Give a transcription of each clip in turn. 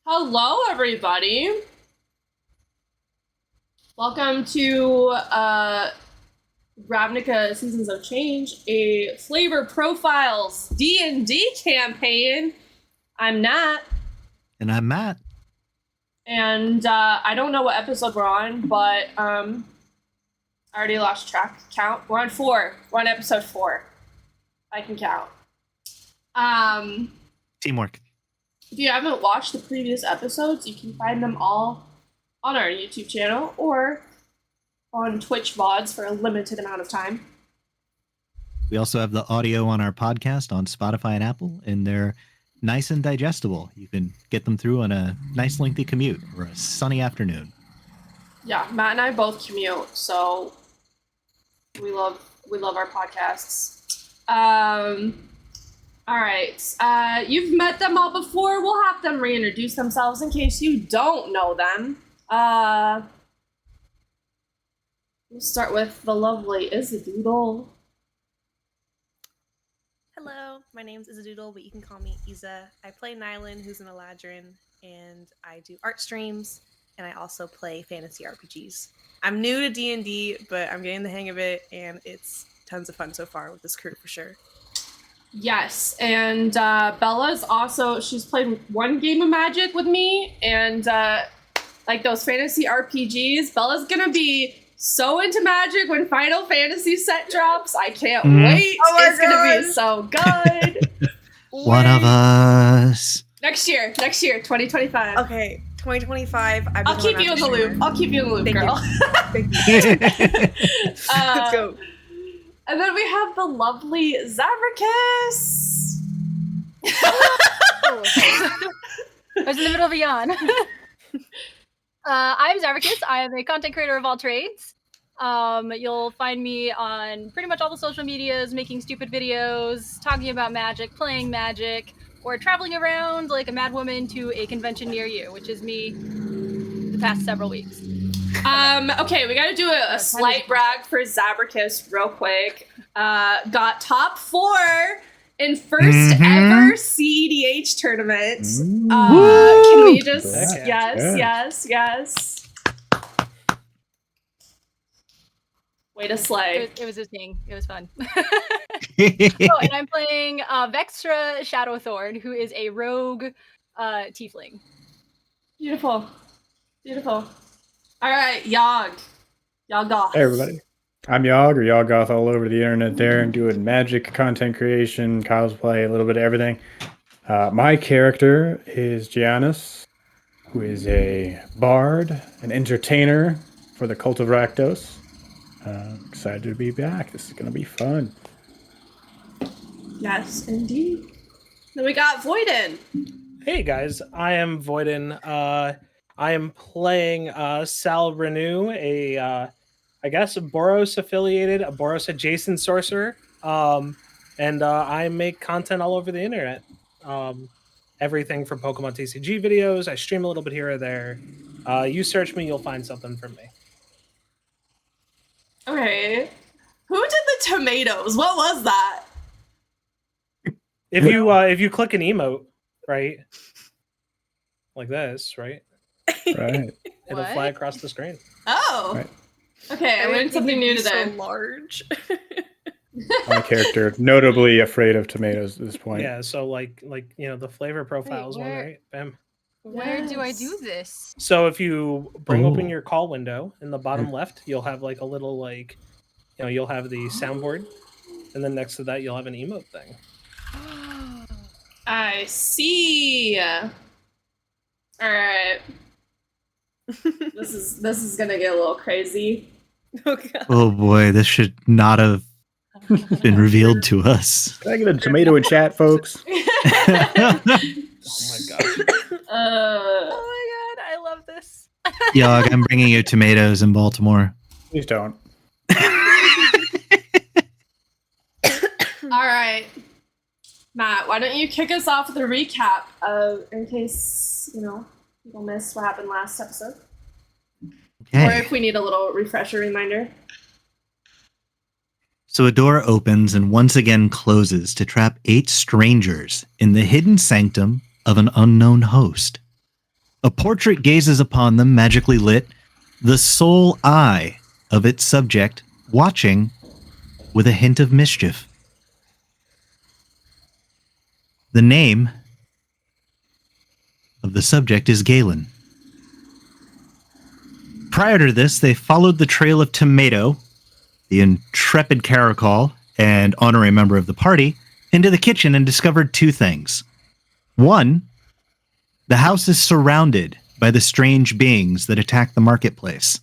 Hello, everybody. Welcome to Ravnica Seasons of Change, a Flavor Profiles D&D campaign. I'm Nat. And I'm Matt. And I don't know what episode we're on, but I already lost count. We're on 4. We're on episode 4. I can count. Teamwork. If you haven't watched the previous episodes, you can find them all on our YouTube channel or on Twitch VODs for a limited amount of time. We also have the audio on our podcast on Spotify and Apple, and they're nice and digestible. You can get them through on a nice lengthy commute or a sunny afternoon. Yeah, Matt and I both commute, so we love our podcasts. All right. You've met them all before. We'll have them reintroduce themselves in case you don't know them. We'll start with the lovely Isadoodle. Hello, my name's Isadoodle, but you can call me Isa. I play Nylan, who's an Eladrin, and I do art streams, and I also play fantasy RPGs. I'm new to D&D, but I'm getting the hang of it, and it's tons of fun so far with this crew for sure. Yes, and Bella's also, she's played one game of Magic with me, and like those fantasy RPGs, Bella's gonna be so into Magic when Final Fantasy set drops. I can't wait. Oh it's gonna be so good. One of us. Next year, 2025. Okay, 2025. I'll keep you in the loop. I'll keep you in the loop, girl. Thank you. Let's go. And then we have the lovely Zabricus. I was in the middle of a yawn. I'm Zabricus. I am a content creator of all trades. You'll find me on pretty much all the social medias, making stupid videos, talking about magic, playing magic, or traveling around like a madwoman to a convention near you, which is me the past several weeks. Okay, we gotta do a slight brag for Zabricus real quick. Got top 4 in first ever CEDH tournament. Can we just yes. Way to slay. It was his thing. It was fun. Oh, and I'm playing Vextra Shadowthorn, who is a rogue tiefling. Beautiful. All right, Yogg. Yoggoth. Hey, everybody. I'm Yogg, or Yoggoth all over the internet there, and doing magic, content creation, cosplay, a little bit of everything. My character is Giannis, who is a bard, an entertainer for the Cult of Rakdos. Excited to be back. This is going to be fun. Yes, indeed. Then we got Voiden. Hey, guys. I am Voiden. I am playing Sal Renew, a Boros-affiliated, a Boros-adjacent sorcerer. And I make content all over the internet. Everything from Pokemon TCG videos. I stream a little bit here or there. You search me, you'll find something from me. Okay. Who did the tomatoes? What was that? If you click an emote, right? Like this, right? Right. It'll fly across the screen. Oh. Right. Okay, I learned something new today. So large. My character, notably afraid of tomatoes at this point. Yeah, so like the flavor profiles one, where- right? Bam. Where do I do this? So if you bring open your call window in the bottom left, you'll have like a little you'll have the soundboard, and then next to that you'll have an emote thing. I see. All right. This is gonna get a little crazy. Oh, God. Oh boy, this should not have been revealed to us. Can I get a tomato in chat, folks? Oh my gosh. Oh my God, I love this. Yogg, I'm bringing you tomatoes in Baltimore. Please don't. All right, Matt, why don't you kick us off with a recap in case people missed what happened last episode, or Okay. if we need a little refresher reminder. So a door opens and once again closes to trap 8 strangers in the hidden sanctum of an unknown host. A portrait gazes upon them, magically lit, the sole eye of its subject watching with a hint of mischief. The name of the subject is Galen. Prior to this, they followed the trail of Tomato, the intrepid Caracol and honorary member of the party, into the kitchen and discovered two things. One, the house is surrounded by the strange beings that attack the marketplace.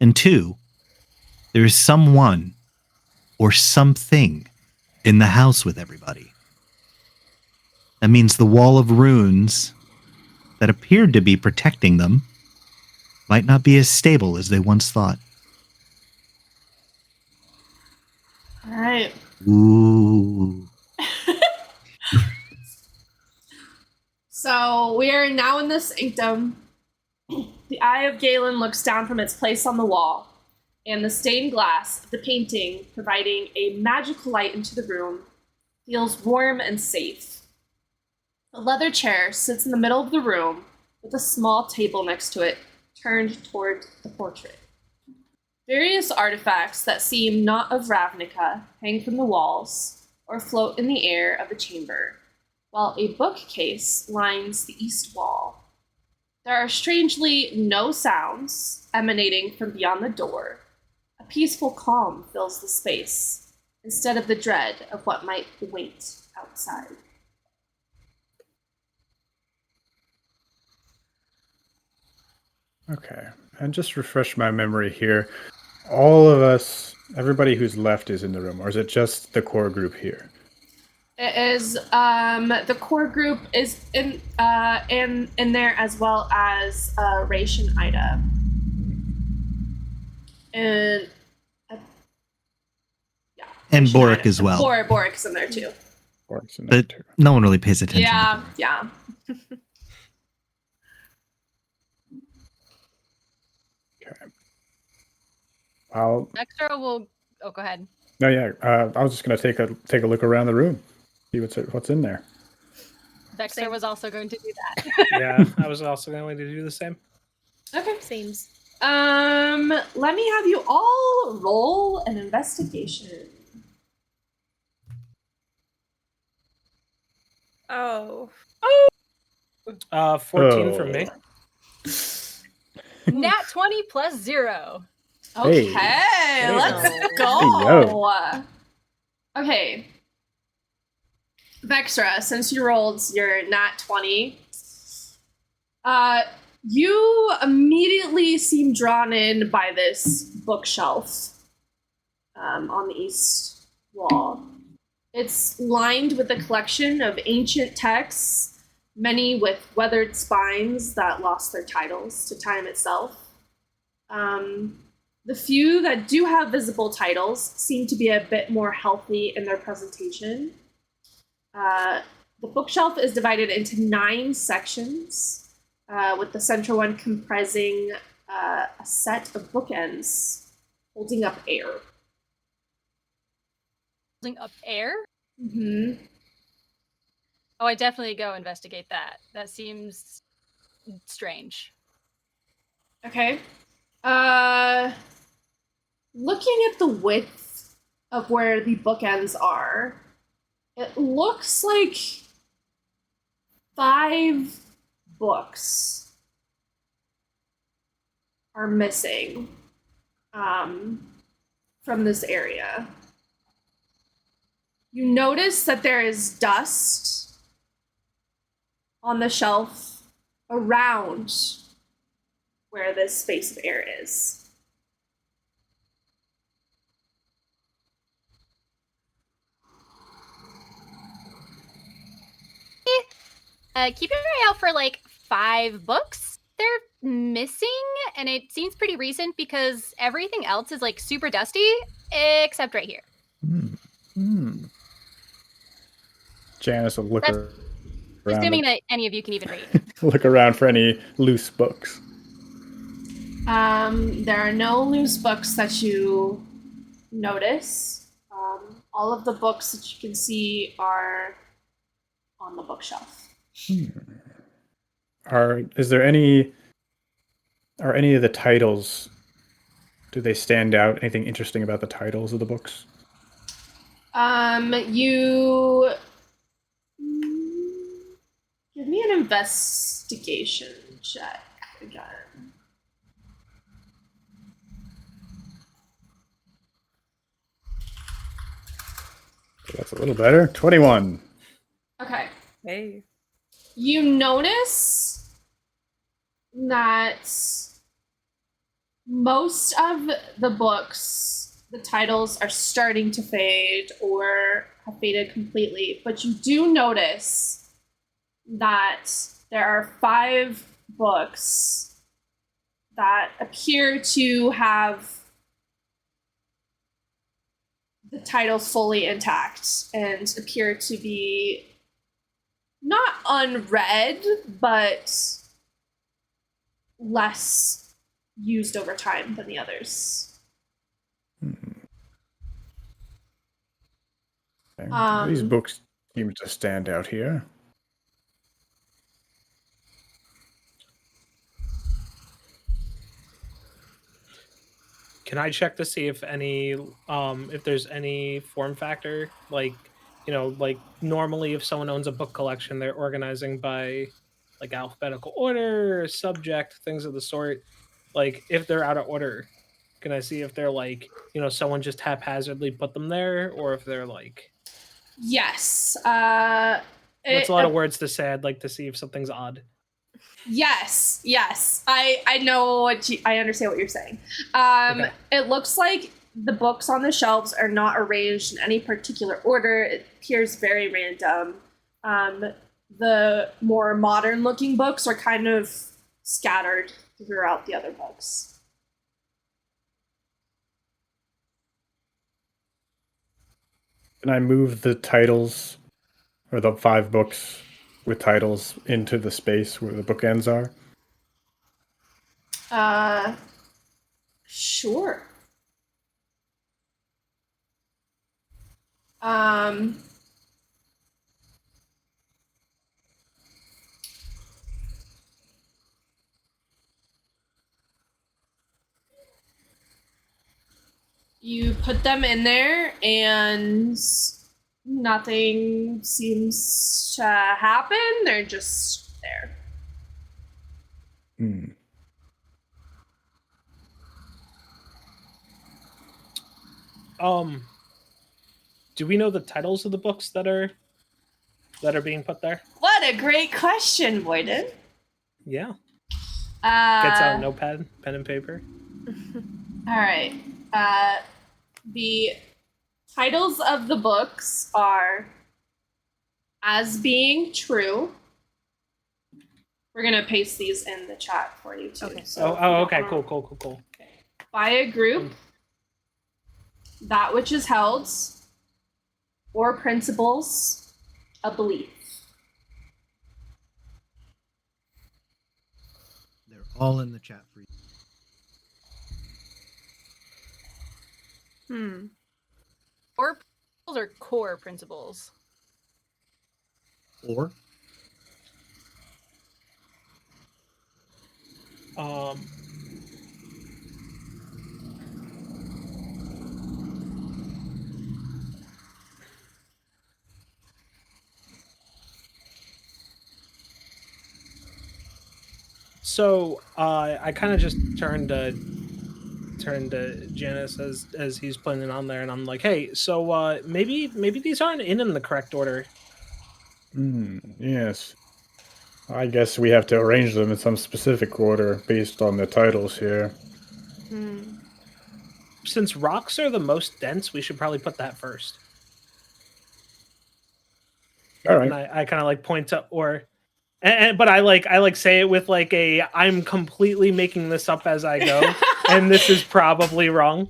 And two, there is someone or something in the house with everybody. That means the wall of runes that appeared to be protecting them might not be as stable as they once thought. All right. Ooh. So we are now in the sanctum. The eye of Galen looks down from its place on the wall, and the stained glass of the painting, providing a magical light into the room, feels warm and safe. A leather chair sits in the middle of the room, with a small table next to it, turned toward the portrait. Various artifacts that seem not of Ravnica hang from the walls or float in the air of the chamber, while a bookcase lines the east wall. There are strangely no sounds emanating from beyond the door. A peaceful calm fills the space, instead of the dread of what might await outside. Okay. And just refresh my memory here. All of us, everybody who's left is in the room, or is it just the core group here? It is the core group is in there, as well as Raish and Ida. And yeah. And Raish Boric Ida. as well. Boric's in there too. Orcs in there But too. no one really pays attention. Yeah, yeah. Okay. I'll. Extra will. Oh, go ahead. No, yeah. I was just gonna take a look around the room, see what's in there. Dexter Same. was also going to do that. Yeah, I was also going to do the same. Okay. Seems. Let me have you all roll an investigation. Oh. 14 from me. Nat 20 plus 0. Okay, Hey. let's Hey, go. Okay. Vexra, since you rolled your nat 20, you immediately seem drawn in by this bookshelf on the east wall. It's lined with a collection of ancient texts, many with weathered spines that lost their titles to time itself. The few that do have visible titles seem to be a bit more healthy in their presentation. The bookshelf is divided into 9 sections, with the central one comprising a set of bookends holding up air. Holding up air? Mm-hmm. Oh, I definitely go investigate that. That seems strange. Okay. Looking at the width of where the bookends are, it looks like 5 books are missing from this area. You notice that there is dust on the shelf around where this space of air is. Keep your eye out for like 5 books they're missing, and it seems pretty recent because everything else is like super dusty except right here. Janice will look That's around. Assuming that any of you can even read. Look around for any loose books. There are no loose books that you notice. All of the books that you can see are on the bookshelf. is there are any of the titles, do they stand out? Anything interesting about the titles of the books? You give me an investigation check again. That's a little better. 21. Okay. Hey. You notice that most of the books, the titles are starting to fade or have faded completely, but you do notice that there are 5 books that appear to have the titles fully intact and appear to be not unread, but less used over time than the others. Okay. These books seem to stand out here. Can I check to see if if there's any form factor, like, like normally if someone owns a book collection, they're organizing by like alphabetical order, subject, things of the sort. Like if they're out of order, can I see if they're like, someone just haphazardly put them there, or if they're like, Yes. that's a lot of words to say. I'd like to see if something's odd. Yes. I know I understand what you're saying. Okay. It looks like the books on the shelves are not arranged in any particular order. It appears very random. The more modern looking books are kind of scattered throughout the other books. Can I move the titles or the 5 books with titles into the space where the bookends are? Sure. Um, you put them in there and nothing seems to happen. They're just there. Hmm. Do we know the titles of the books that are being put there? What a great question, Boyden. Yeah. Gets out Uh, notepad, pen and paper. all right. The titles of the books are As Being True. We're going to paste these in the chat for you, too. Okay. So Okay. Cool. By a Group, That Which Is Held, or Principles, A Belief. They're all in the chat for you. Or principles or core principles? Or So I kind of just turned to Janice as he's putting it on there, and I'm like, hey, so maybe these aren't in the correct order. Yes. I guess we have to arrange them in some specific order based on the titles here. Since rocks are the most dense, we should probably put that first. All right. And I kind of like point to but I say it with like I'm completely making this up as I go, and this is probably wrong.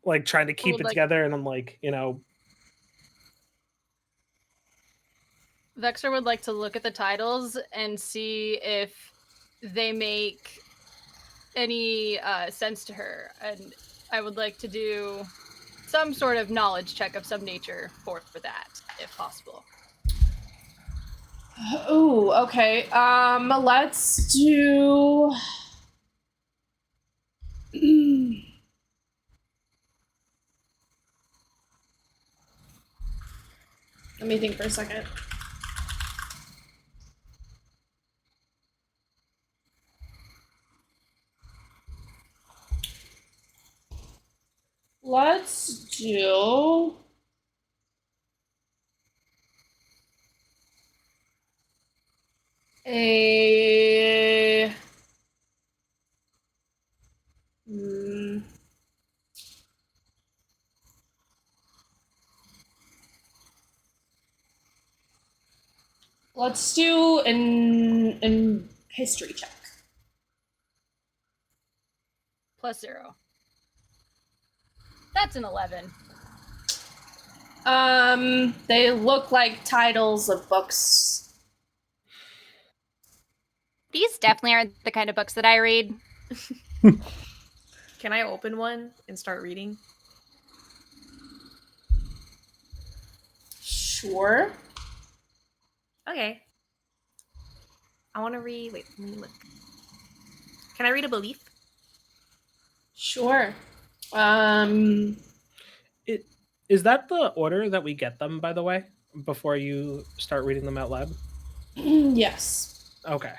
Like trying to keep it together, and I'm like, Vexer would like to look at the titles and see if they make any sense to her, and I would like to do some sort of knowledge check of some nature for that, if possible. Ooh, okay. Let's do. Let me think for a second. Let's do. A. Hmm. Let's do an history check. +0. That's an 11. They look like titles of books. These definitely aren't the kind of books that I read. Can I open one and start reading? Sure. Okay. I want to read. Wait, let me look. Can I read a belief? Sure. Is that the order that we get them, by the way, before you start reading them out loud? Yes. Okay.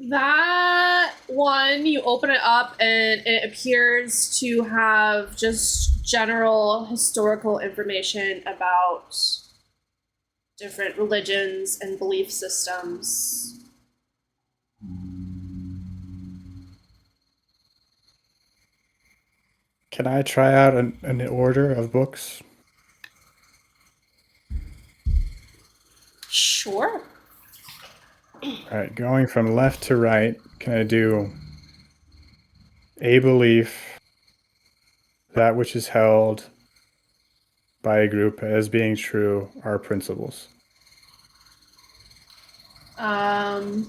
That one, you open it up and it appears to have just general historical information about different religions and belief systems. Can I try out an order of books? Sure. All right, going from left to right, can I do a belief, that which is held by a group as being true, are principles? Okay.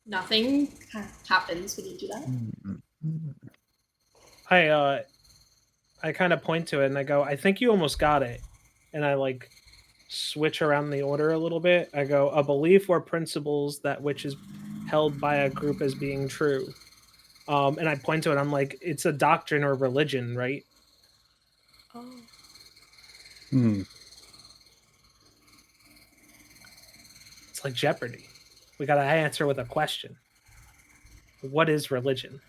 Nothing happens when you do that. I kind of point to it and I go, I think you almost got it. And I like switch around the order a little bit. I go, a belief or principles that which is held by a group as being true. And I point to it. I'm like, it's a doctrine or religion, right? Oh. It's like Jeopardy. We got to answer with a question. What is religion?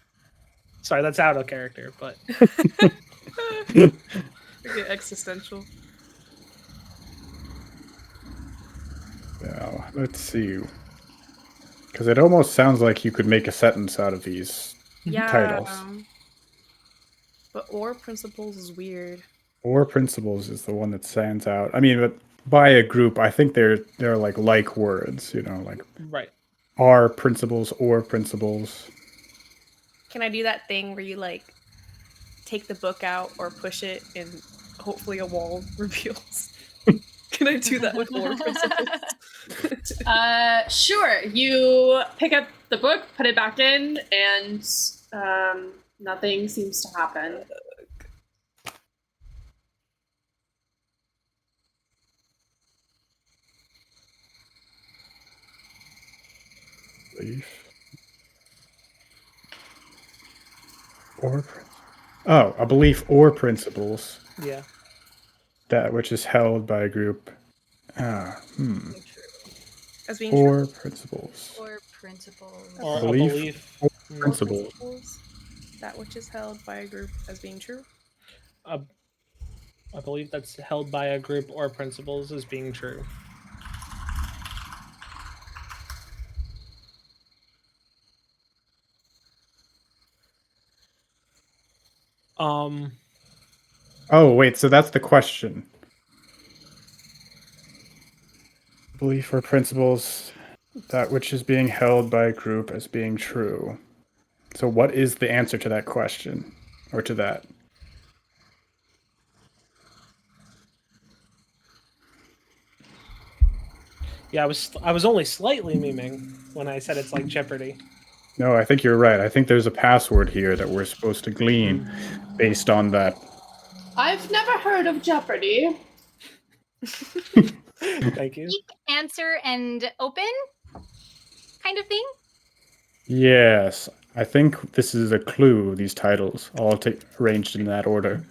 Sorry, that's out of character, but Okay, existential. Now, let's see. Because it almost sounds like you could make a sentence out of these Yeah. titles. But or principles is weird. Or principles is the one that stands out. I mean, but by a group, I think they're like words, like right. are principles or principles. Can I do that thing where you like take the book out or push it and hopefully a wall reveals? Can I do that with or principles? Sure. You pick up the book, put it back in, and nothing seems to happen. Belief. Oh, a belief or principles. Yeah. That which is held by a group. As being Or true. principles. Or principles. Or Belief a belief. or Mm. principles. That which is held by a group as being true. A belief that's held by a group or principles as being true. Oh, wait, so that's the question. Belief or principles, that which is being held by a group as being true. So what is the answer to that question? Or to that? Yeah, I was only slightly memeing when I said it's like Jeopardy. No, I think you're right. I think there's a password here that we're supposed to glean based on that. I've never heard of Jeopardy. Thank you. Seek, answer, and open kind of thing. Yes, I think this is a clue, these titles, all arranged in that order.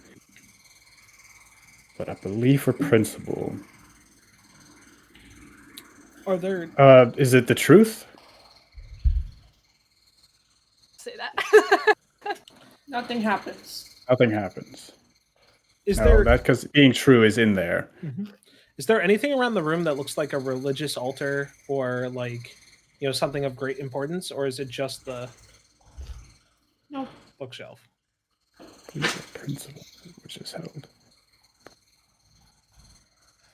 But a belief or principle. Are there Is it the truth? Say that. Nothing happens. Nothing happens. is No, there that because being true is in there. is there anything around the room that looks like a religious altar or like something of great importance, or is it just the No. bookshelf? Belief or principle, which is held.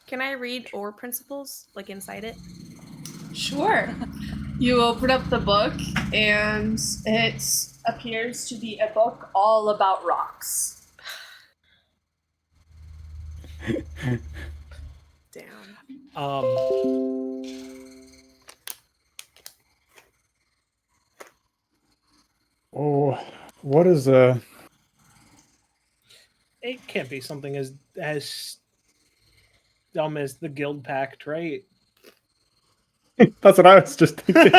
Can I read or principles like inside it? Sure. You open up the book, and it appears to be a book all about rocks. Damn. Oh, what is It can't be something as dumb as the Guild Pact, right? That's what I was just thinking.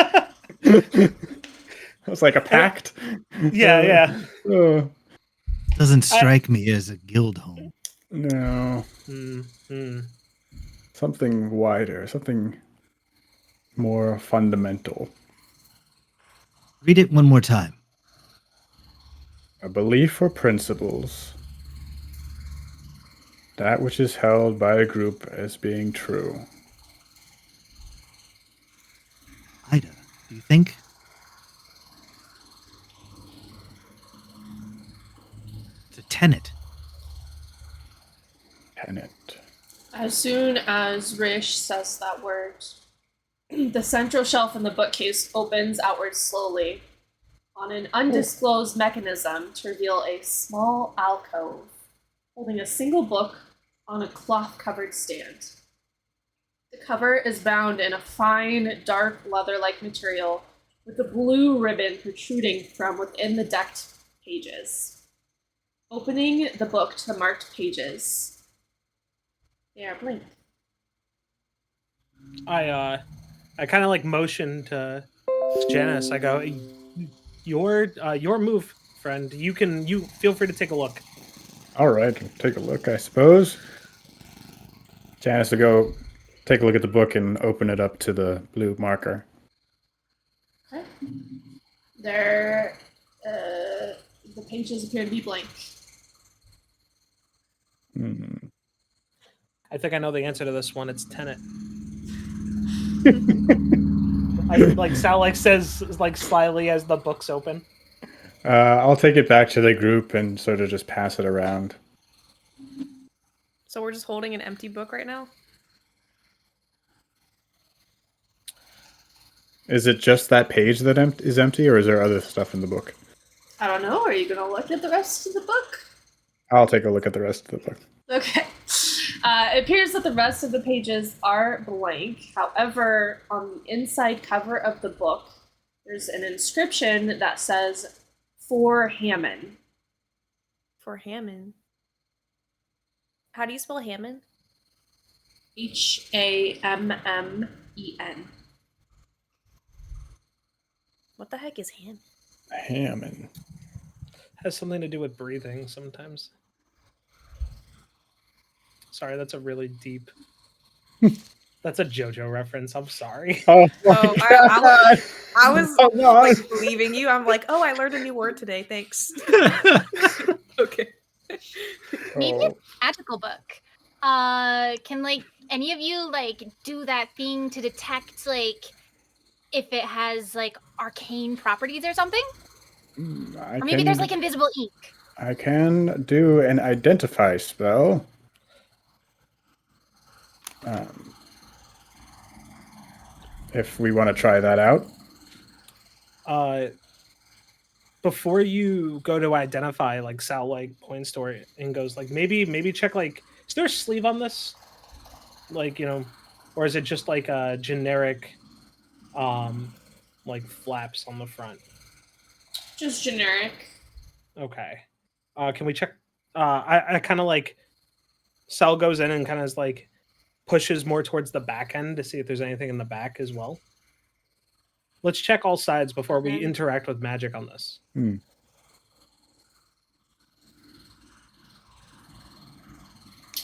It was like a pact. Yeah. Doesn't strike me as a guild home. No, something wider, something more fundamental. Read it one more time. A belief or principles. That which is held by a group as being true. Ida, do you think? It's a tenet. Tenet. As soon as Rish says that word, the central shelf in the bookcase opens outward slowly on an undisclosed mechanism to reveal a small alcove holding a single book on a cloth-covered stand. The cover is bound in a fine, dark leather-like material with a blue ribbon protruding from within the decked pages. Opening the book to the marked pages, they are blank. I kind of like motion to Janice. I go, your move, friend. You feel free to take a look. All right, take a look, I suppose. Janice will go take a look at the book and open it up to the blue marker. Okay. There, the pages appear to be blank. I think I know the answer to this one. It's Tenet. Sal says slyly as the book's open. I'll take it back to the group and sort of just pass it around. So we're just holding an empty book right now? Is it just that page that is empty, or is there other stuff in the book? I don't know. Are you gonna look at the rest of the book? I'll take a look at the rest of the book. Okay. It appears that the rest of the pages are blank. However, on the inside cover of the book, there's an inscription that says, "For Hammond." For Hammond. How do you spell Hammond? Hammen. What the heck is Hammond? Hammond. Has something to do with breathing sometimes. Sorry, that's a really deep. That's a JoJo reference. I'm sorry. Oh, I was Oh, no. like believing you. I'm like, oh, I learned a new word today. Thanks. Okay. Maybe Oh. it's a magical book. Can like any of you like do that thing to detect like if it has like arcane properties or something? Or maybe there's like invisible ink. I can do an identify spell. If we want to try that out. Before you go to identify, Sal points to it and goes maybe check is there a sleeve on this? Or is it just a generic flaps on the front? Just generic. Okay. Can we check? I kind of like Cell goes in and kind of like pushes more towards the back end to see if there's anything in the back as well. Let's check all sides before we Okay. interact with magic on this.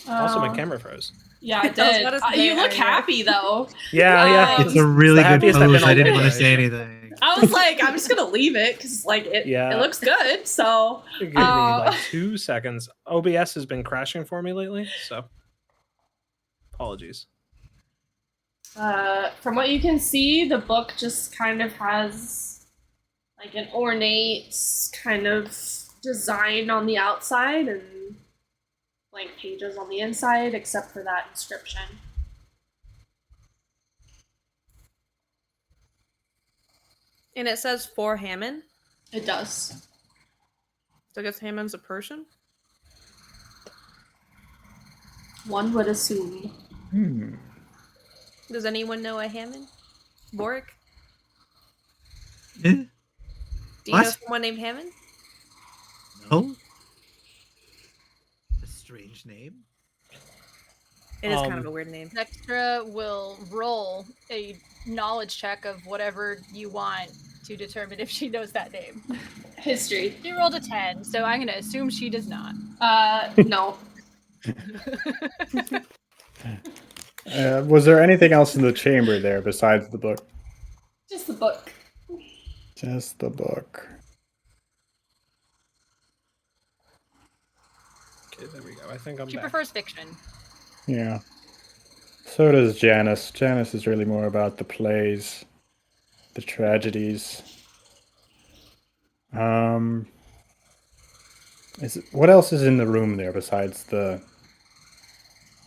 Also, my camera froze. Yeah, I I was did. about to say, You look I- happy though. Yeah. It's a really good happiest I've been pose. all I didn't day. want to say anything. I was like, I'm just gonna leave it because like it looks good. So Give me like 2 seconds. OBS has been crashing for me lately, so apologies. from what you can see, the book just kind of has like an ornate kind of design on the outside and blank pages on the inside, except for that inscription. And it says for Hammond. It does. So I guess Hammond's a Persian. One would assume. Does anyone know a Hammond? Boric? Eh? Do you What? know someone named Hammond? No? A strange name. It is kind of a weird name. Extra will roll a knowledge check of whatever you want to determine if she knows that name. History. She rolled a 10, so I'm going to assume she does not. No. Was there anything else in the chamber there besides the book? Just the book. Just the book. Okay, there we go. I think I'm She back. prefers fiction. Yeah. So does Janice. Janice is really more about the plays, the tragedies. What else is in the room there besides the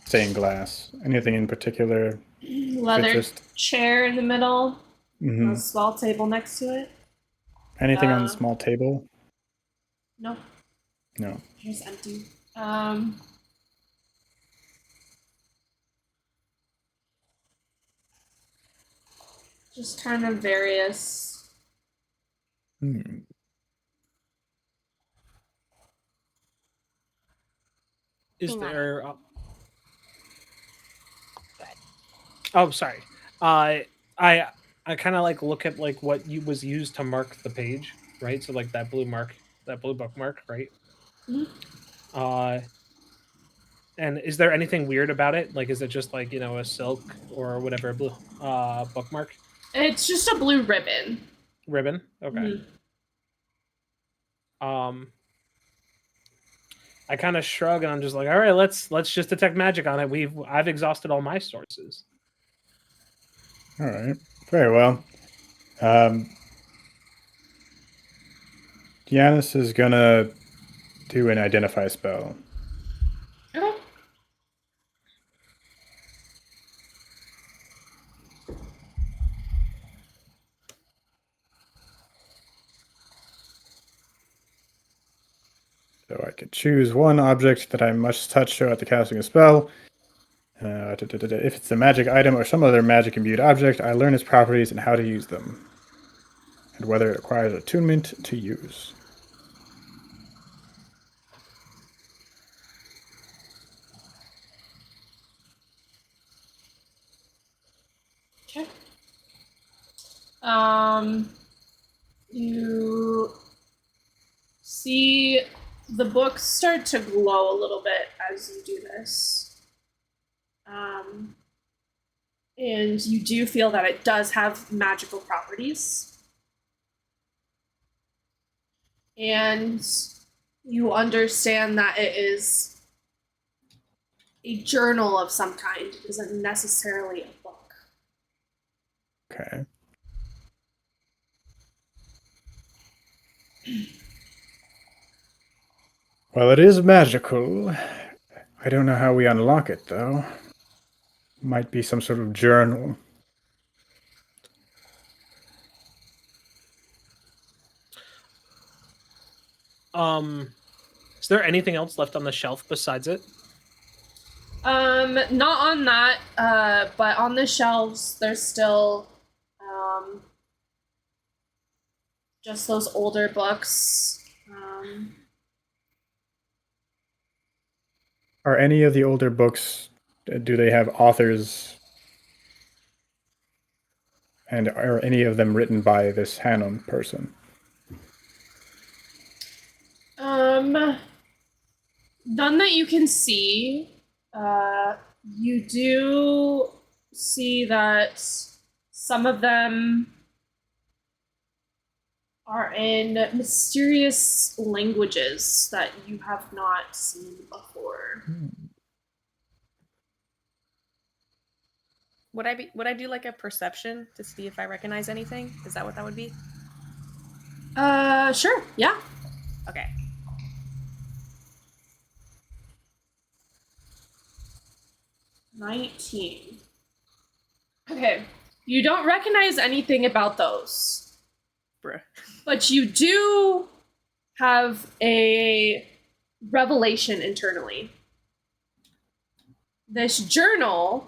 stained glass? Anything in particular? Leather Just- chair in the middle. Mhm. A small table next to it. Anything on the small table? No. No. Here's empty. Just kind of various. Is Hang on. there? Oh, sorry. I kind of like look at like what was used to mark the page, right? So like that blue bookmark, right? Mhm. And is there anything weird about it? Like, is it just like a silk or whatever blue bookmark It's just a blue ribbon. ribbon? Okay. Mhm. I kind of shrug and I'm just like, all right, let's just detect magic on it. I've exhausted all my sources. All right. Very well. Giannis is gonna do an identify spell. Okay. So I could choose one object that I must touch throughout the casting a spell. If it's a magic item or some other magic imbued object, I learn its properties and how to use them, and whether it requires attunement to use. Okay. You see the books start to glow a little bit as you do this. And you do feel that it does have magical properties. And you understand that it is a journal of some kind. It isn't necessarily a book. Okay. Well, it is magical. I don't know how we unlock it, though. Might be some sort of journal. Is there anything else left on the shelf besides it? Not on that, but on the shelves, there's still, just those older books. Are any of the older books, do they have authors? And are any of them written by this Hanum person? None that you can see. You do see that some of them are in mysterious languages that you have not seen before. Would I do like a perception to see if I recognize anything? Is that what that would be? Sure, yeah. Okay. $19. Okay, you don't recognize anything about those, Bruh. but you do have a revelation internally. This journal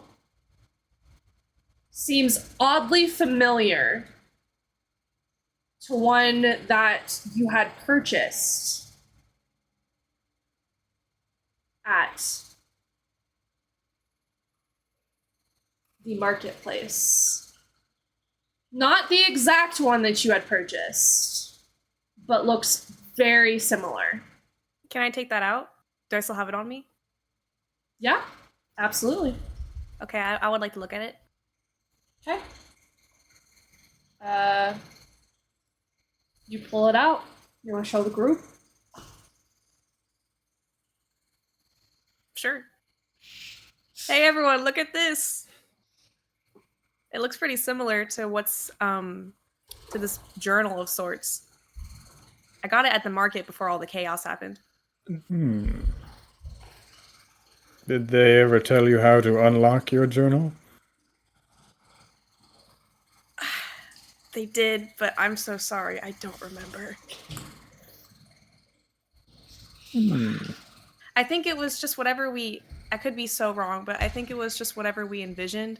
seems oddly familiar to one that you had purchased at the marketplace. Not the exact one that you had purchased, but looks very similar. Can I take that out? Do I still have it on me? Yeah, absolutely. Okay, I would like to look at it. Okay. You pull it out. You want to show the group? Sure. Hey everyone, look at this. It looks pretty similar to what's to this journal of sorts. I got it at the market before all the chaos happened. Did they ever tell you how to unlock your journal? They did, but I'm so sorry. I don't remember. I think it was just whatever I could be so wrong, but I think it was just whatever we envisioned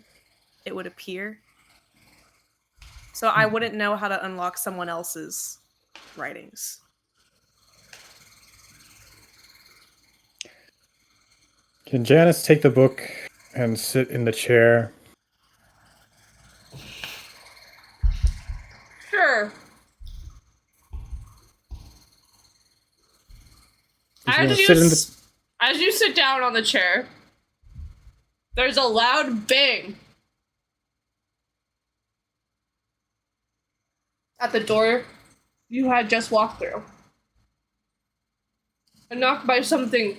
it would appear. So I wouldn't know how to unlock someone else's writings. Can Janice take the book and sit in the chair? Sure. As you sit down on the chair, there's a loud bang at the door you had just walked through. A knock by something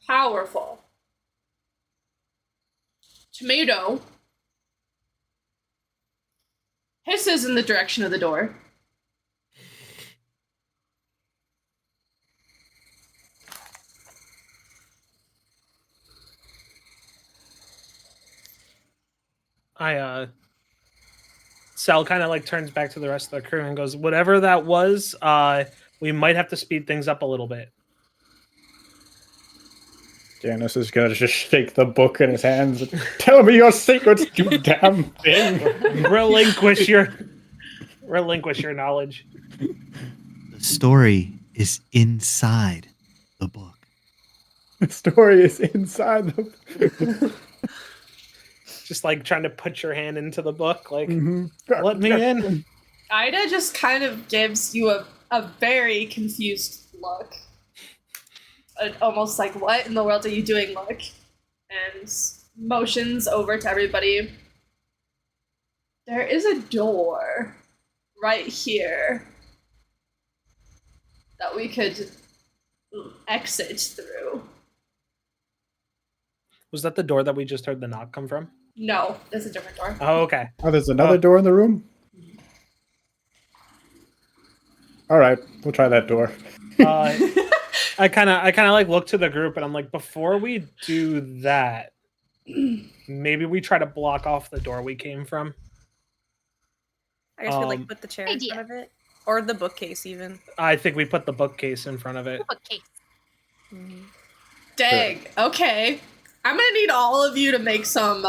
powerful. Tomato hisses in the direction of the door. Sal kind of like turns back to the rest of the crew and goes, whatever that was, we might have to speed things up a little bit. Janice is gonna just shake the book in his hands and tell me your secrets, you damn thing. Relinquish your knowledge. The story is inside the book. The story is inside the Just like trying to put your hand into the book, like, Mhm. let me in. Ida just kind of gives you a very confused look. Almost like, what in the world are you doing look? And motions over to everybody. There is a door right here that we could exit through. Was that the door that we just heard the knock come from? No, there's a different door. Oh, okay. Oh, there's another door in the room? Alright, we'll try that door. I kind of like look to the group and I'm like, before we do that, maybe we try to block off the door we came from. I guess we like put the chair in idea. front of it. Or the bookcase even. I think we put the bookcase in front of it. Bookcase. Dang. Okay. I'm gonna need all of you to make some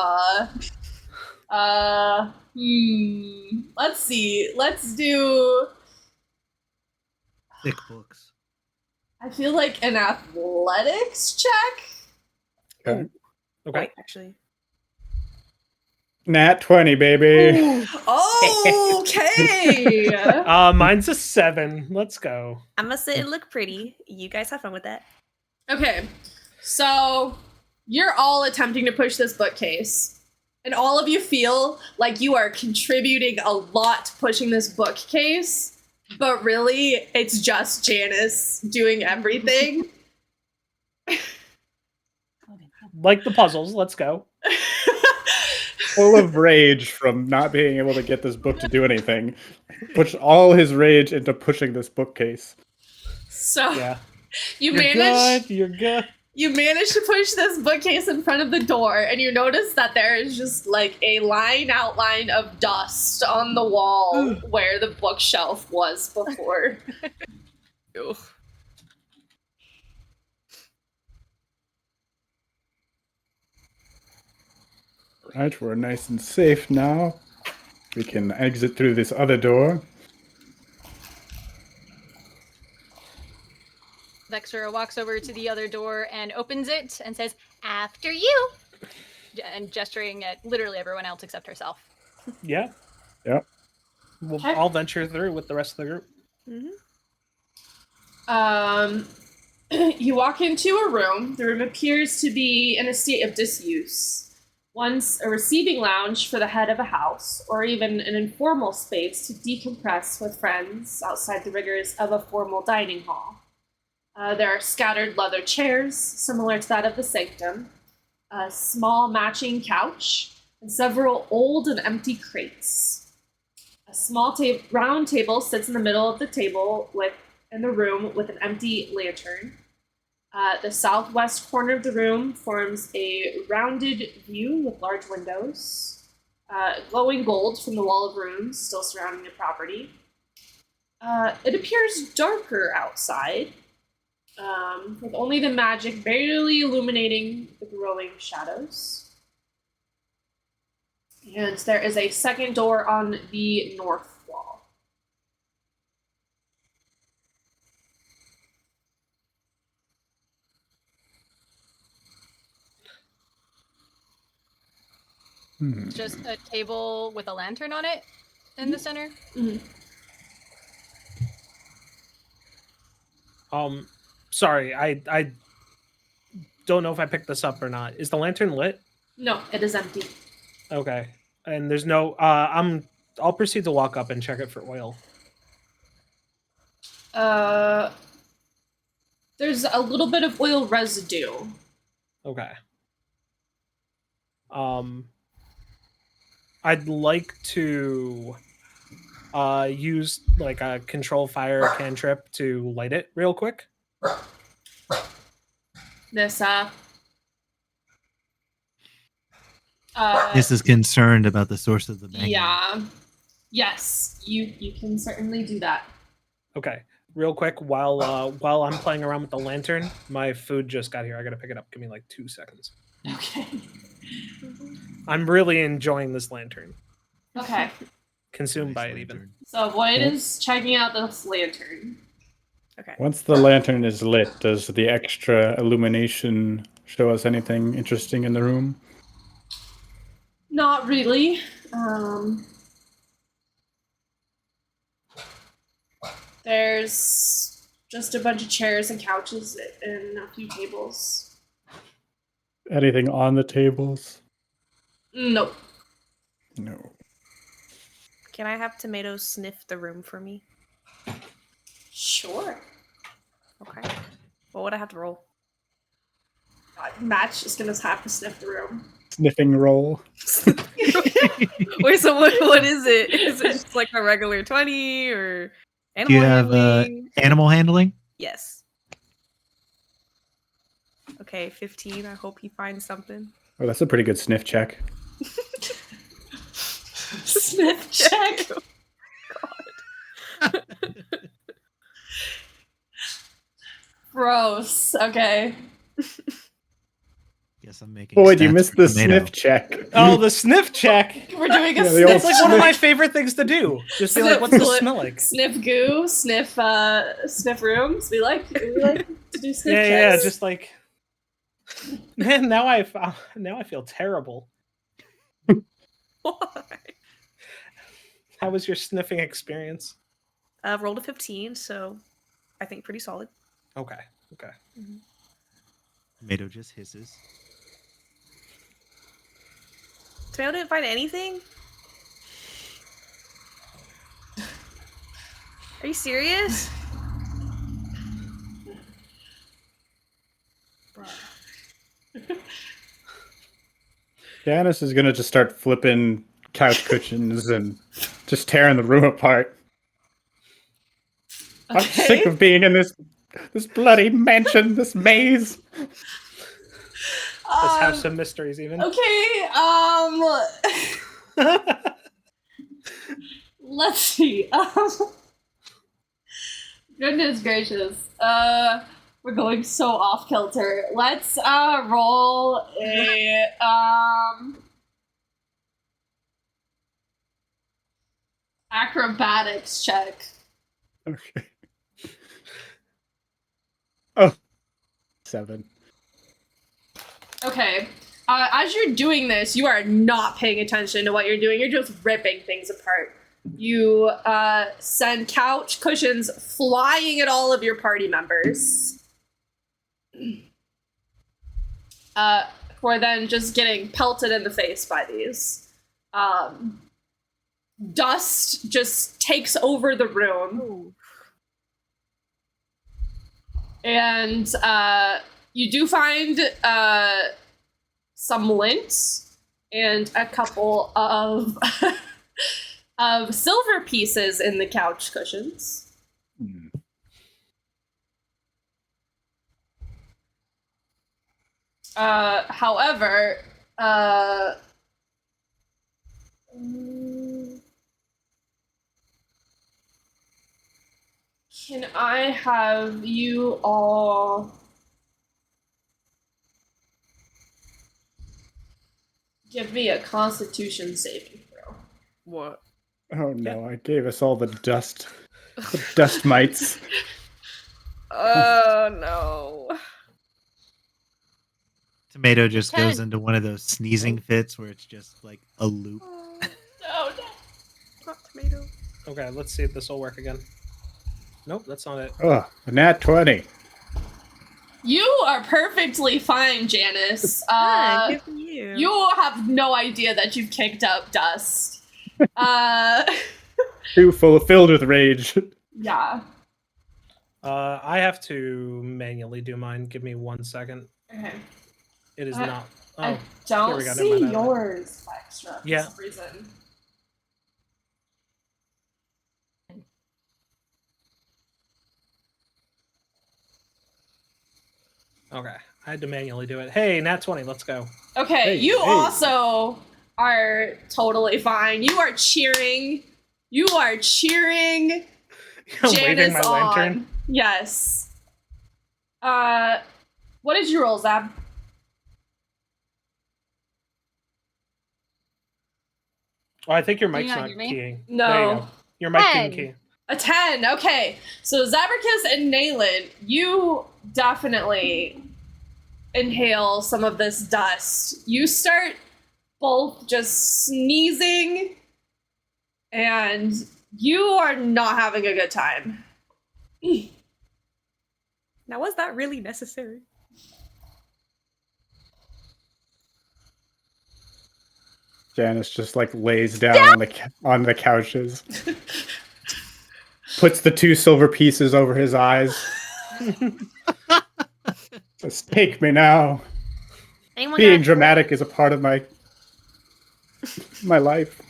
let's see. Let's do Thick books. I feel like an athletics check. Okay. Okay. Wait, actually. Nat 20, baby. Okay. Mine's a 7. Let's go. I'm gonna sit and look pretty. You guys have fun with that. Okay. So you're all attempting to push this bookcase, and all of you feel like you are contributing a lot to pushing this bookcase, but really it's just Janice doing everything. Like the puzzles. Let's go. Full of rage from not being able to get this book to do anything. Puts all his rage into pushing this bookcase. So Yeah. you You're manage good. You're good. you manage to push this bookcase in front of the door, and you notice that there is just like a outline of dust on the wall where the bookshelf was before. Right, we're nice and safe now. We can exit through this other door. Vextra walks over to the other door and opens it and says, "After you," and gesturing at literally everyone else except herself. Yeah. Yep. We'll Okay. all venture through with the rest of the group. You walk into a room. The room appears to be in a state of disuse. Once a receiving lounge for the head of a house, or even an informal space to decompress with friends outside the rigors of a formal dining hall. There are scattered leather chairs, similar to that of the sanctum, a small matching couch, and several old and empty crates. A small round table sits in the middle of the table in the room with an empty lantern. The southwest corner of the room forms a rounded view with large windows. Glowing gold from the wall of rooms still surrounding the property. It appears darker outside, with only the magic barely illuminating the growing shadows. And there is a second door on the north wall. Hmm. Just a table with a lantern on it in the center. Sorry, I don't know if I picked this up or not. Is the lantern lit? No, it is empty. Okay. And there's no I'll proceed to walk up and check it for oil. There's a little bit of oil residue. Okay. I'd like to use like a control fire cantrip to light it real quick. This This is concerned about the source of the banging. yeah. Yes, you can certainly do that. Okay. Real quick, while I'm playing around with the lantern, my food just got here. I gotta pick it up. Give me like 2 seconds. Okay. I'm really enjoying this lantern. Okay. Consumed by Nice it even. lantern. So Void is checking out this lantern. Okay. Once the lantern is lit, does the extra illumination show us anything interesting in the room? Not really. There's just a bunch of chairs and couches and a few tables. Anything on the tables? Nope. No. Can I have Tomato sniff the room for me? Sure. Okay. What would I have to roll? Match is gonna have to sniff the room. Sniffing roll. Wait, so what is it? Is it just like a regular 20 or Do you animal have handling? animal handling? Yes. Okay, 15. I hope he finds something. Oh, that's a pretty good sniff check. Sniff check. Gross. Okay. Yes, I'm making. Boyd, you stats missed for the tomato. sniff check. Oh, the sniff check. We're doing a Yeah, the old sniff. It's like one of my favorite things to do. Just be like, what's this smell like? Sniff goo, sniff rooms. We like to do sniff Yeah, checks. just like, man. Now I feel terrible. Why? How was your sniffing experience? Rolled a 15, so I think pretty solid. Okay. Tomato just hisses. Tomato didn't find anything? Are you serious? Janice is gonna just start flipping couch cushions and just tearing the room apart. I'm sick of being in this bloody mansion, this maze. Let's have some mysteries, even. Okay, let's see. Goodness gracious. We're going so off kilter. Let's roll a acrobatics check. Okay. Oh, 7. Okay. As you're doing this, you are not paying attention to what you're doing. You're just ripping things apart. You send couch cushions flying at all of your party members. Who are then just getting pelted in the face by these. Dust just takes over the room. Ooh. And you do find some lint and a couple of of silver pieces in the couch cushions. However, can I have you all give me a Constitution saving throw? What? Oh no, I gave us all the dust mites. Oh no. Tomato just 10. goes into one of those sneezing fits where it's just like a loop. Oh no. Not tomato. Okay, let's see if this will work again. Nope, that's not it. Oh, a nat 20. You are perfectly fine, Janice. Good for you. You have no idea that you've kicked up dust. Too filled with rage. Yeah. I have to manually do mine. Give me 1 second. Okay. It is I- not. Oh, I here don't we go, never see mind, never mind. yours extra for Yeah. some reason. Okay, I had to manually do it. Hey, nat 20, let's go. Okay, Hey, you hey. also are totally fine. You are cheering. You are cheering I'm waving Janice my on. lantern. Yes. What did you roll, Zab? Oh, I think your Do you mic's not not hear me? keying. No. There you go. Your mic didn't 10. key. A 10. Okay. So Zabricus and Nayland, you definitely inhale some of this dust. You start both just sneezing, and you are not having a good time. Now, was that really necessary? Janice just like lays down on the couches. Puts the 2 silver pieces over his eyes. Just take me now. Anyone Being got dramatic is a part of my life.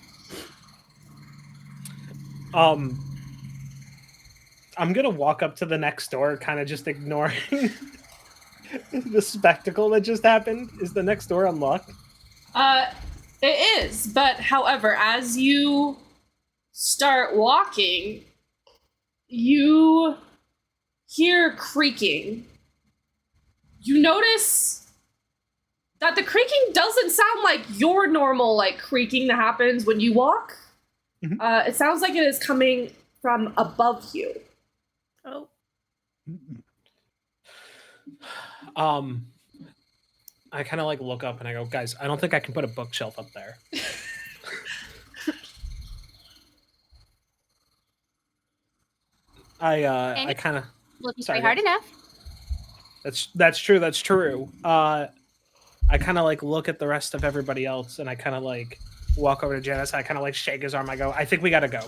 I'm gonna walk up to the next door, kind of just ignoring the spectacle that just happened. Is the next door unlocked? It is, but however, as you start walking, you hear creaking. You notice that the creaking doesn't sound like your normal like creaking that happens when you walk. Mhm. It sounds like it is coming from above you. Oh, I kind of like look up and I go, guys, I don't think I can put a bookshelf up there. I And kind of Well, if you Sorry, try hard guys. enough. that's true. That's true. I kind of like look at the rest of everybody else and I kind of like walk over to Janice. I kind of like shake his arm. I go, I think we gotta go.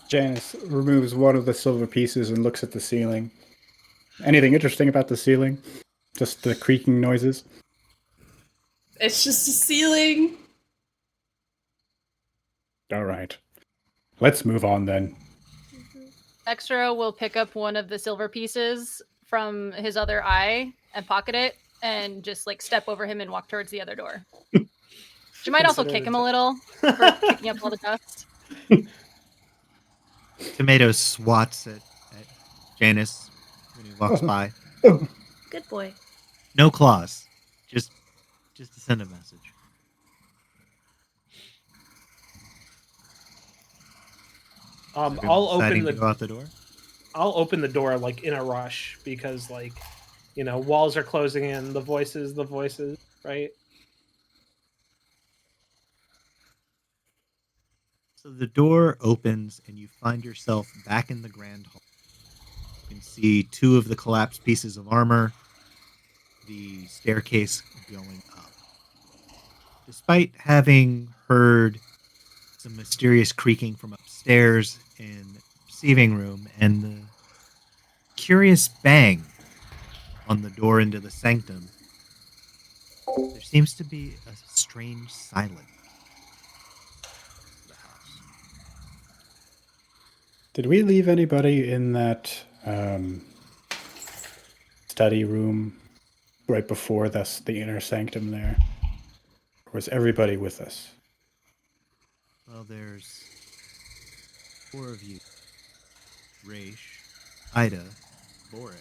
Janice removes one of the silver pieces and looks at the ceiling. Anything interesting about the ceiling? Just the creaking noises? It's just a ceiling. All right. Let's move on then. Extra will pick up one of the silver pieces from his other eye and pocket it and just like step over him and walk towards the other door. She might also Consider kick it him a little for picking up all the dust. Tomato swats at Janice when he walks by. good boy. No claws, just to send a message. I'll Deciding open to go out the door. I'll open the door like in a rush because like, you know, walls are closing in, the voices, right? So the door opens and you find yourself back in the grand hall. You can see two of the collapsed pieces of armor, the staircase going up. Despite having heard some mysterious creaking from upstairs in the receiving room and the curious bang on the door into the sanctum, there seems to be a strange silence in the house. Did we leave anybody in that study room right before the inner sanctum there? Or was everybody with us? Well, there's 4 of you. Raish, Ida, Boric.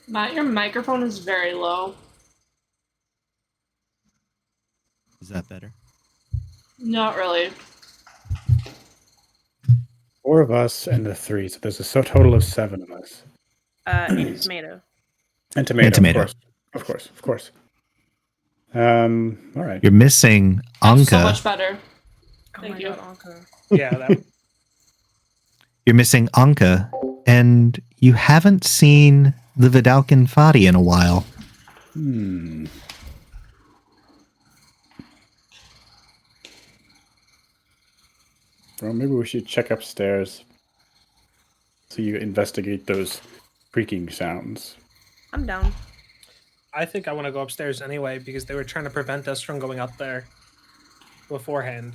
Matt, your microphone is very low. Is that better? Not really. 4 of us and the 3, so there's a total of 7 of us. And tomato. And tomato, And tomato. Of course. All right. You're missing That's so Anka. much better. Oh Thank my you. god, Anka. Yeah, that You're missing Anka, and you haven't seen the Vidalcan Fadi in a while. Well, maybe we should check upstairs. So you investigate those creaking sounds. I'm down. I think I want to go upstairs anyway because they were trying to prevent us from going up there beforehand.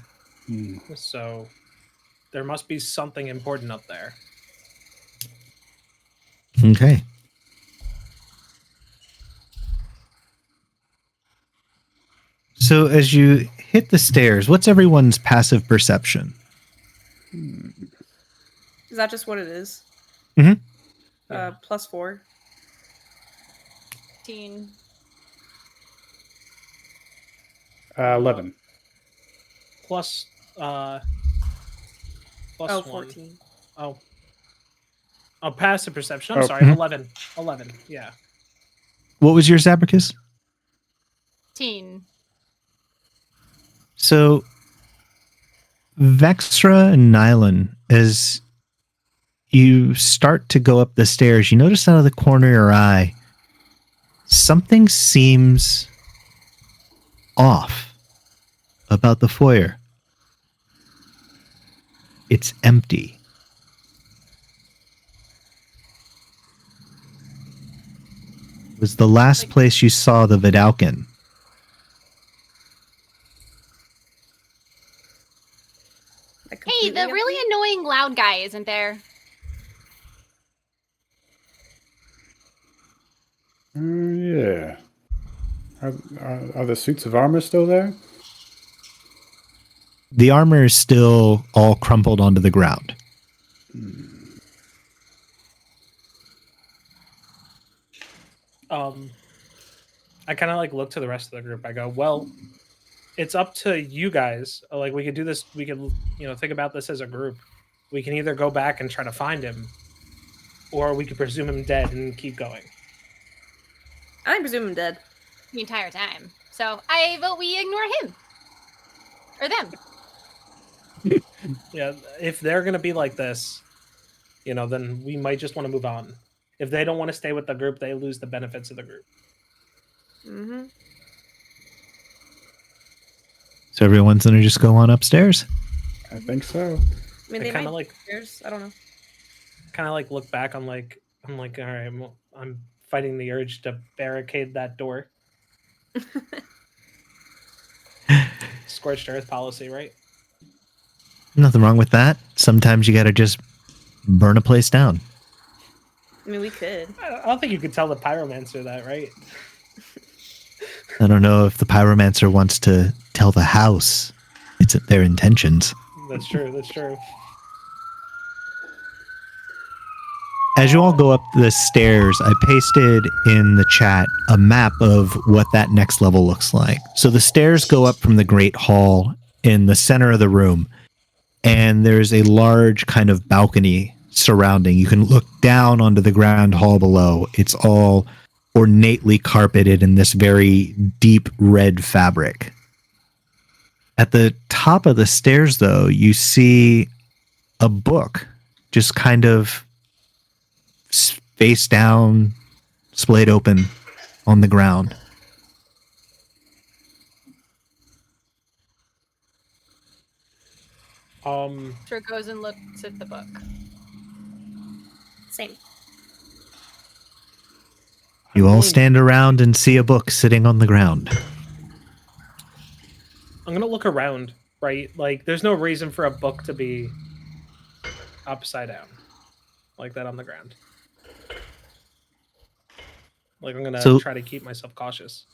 So there must be something important up there. Okay. So as you hit the stairs, what's everyone's passive perception? Is that just what it is? Mhm. +4. 15. 11. Plus Oh, one. 14. Oh, passive perception. I'm Oh. sorry, 11. 11, yeah. What was yours, Abracus? 15. So, Vextra and Nylon, as you start to go up the stairs, you notice out of the corner of your eye, something seems off about the foyer. It's empty. It was the last place you saw the Vidalcan. Like Hey, the completely really annoying loud guy isn't there? Yeah. Are the suits of armor still there? The armor is still all crumpled onto the ground. I kind of like look to the rest of the group. I go, well, it's up to you guys. Like we could do this. We could, think about this as a group. We can either go back and try to find him, or we could presume him dead and keep going. I presume him dead. The entire time. So I vote we ignore him. Or them. Yeah, if they're gonna be like this, then we might just want to move on. If they don't want to stay with the group, they lose the benefits of the group. Mm-hmm. So everyone's gonna just go on upstairs. I think so. I mean, I they kinda might like- I don't know. Kind of like look back. I'm like, all right, I'm fighting the urge to barricade that door. Scorched earth policy, right? Nothing wrong with that. Sometimes you gotta just burn a place down. I mean, we could. I don't think you could tell the pyromancer that, right? I don't know if the pyromancer wants to tell the house it's their intentions. That's true. That's true. As you all go up the stairs, I pasted in the chat a map of what that next level looks like. So the stairs go up from the Great Hall in the center of the room, and there's a large kind of balcony surrounding. You can look down onto the grand hall below. It's all ornately carpeted in this very deep red fabric. At the top of the stairs, though, you see a book just kind of face down, splayed open on the ground. Sure goes and looks at the book. Same. You all stand around and see a book sitting on the ground. I'm gonna look around, right? Like, there's no reason for a book to be upside down like that on the ground. Like, I'm gonna try to keep myself cautious.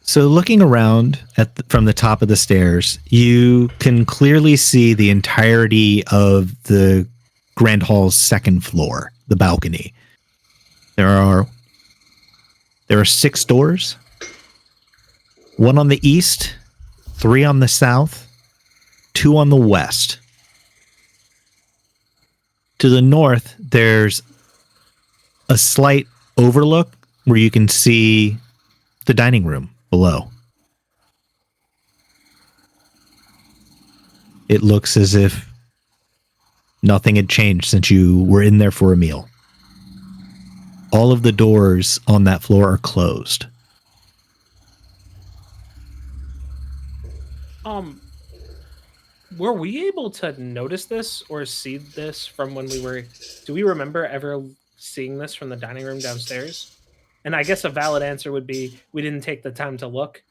So looking around from the top of the stairs, you can clearly see the entirety of the Grand Hall's second floor, the balcony. There are 6 doors. 1 on the east, 3 on the south, 2 on the west. To the north, there's a slight overlook where you can see the dining room below. It looks as if nothing had changed since you were in there for a meal. All of the doors on that floor are closed. Were we able to notice this or see this from when do we remember ever seeing this from the dining room downstairs? And I guess a valid answer would be we didn't take the time to look.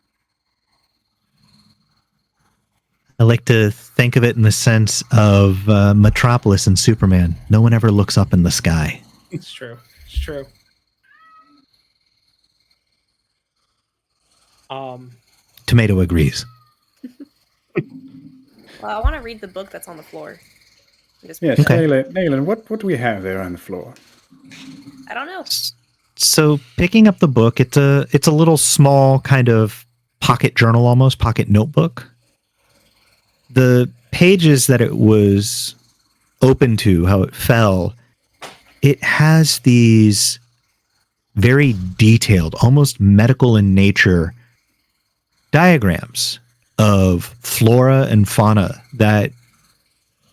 I like to think of it in the sense of Metropolis and Superman. No one ever looks up in the sky. It's true. It's true. Tomato agrees. Well, I want to read the book that's on the floor. Yes, Okay. Nayland, what do we have there on the floor? I don't know. So picking up the book, it's a little small kind of pocket journal, almost pocket notebook. The pages that it was open to, how it fell, it has these very detailed, almost medical in nature diagrams of flora and fauna that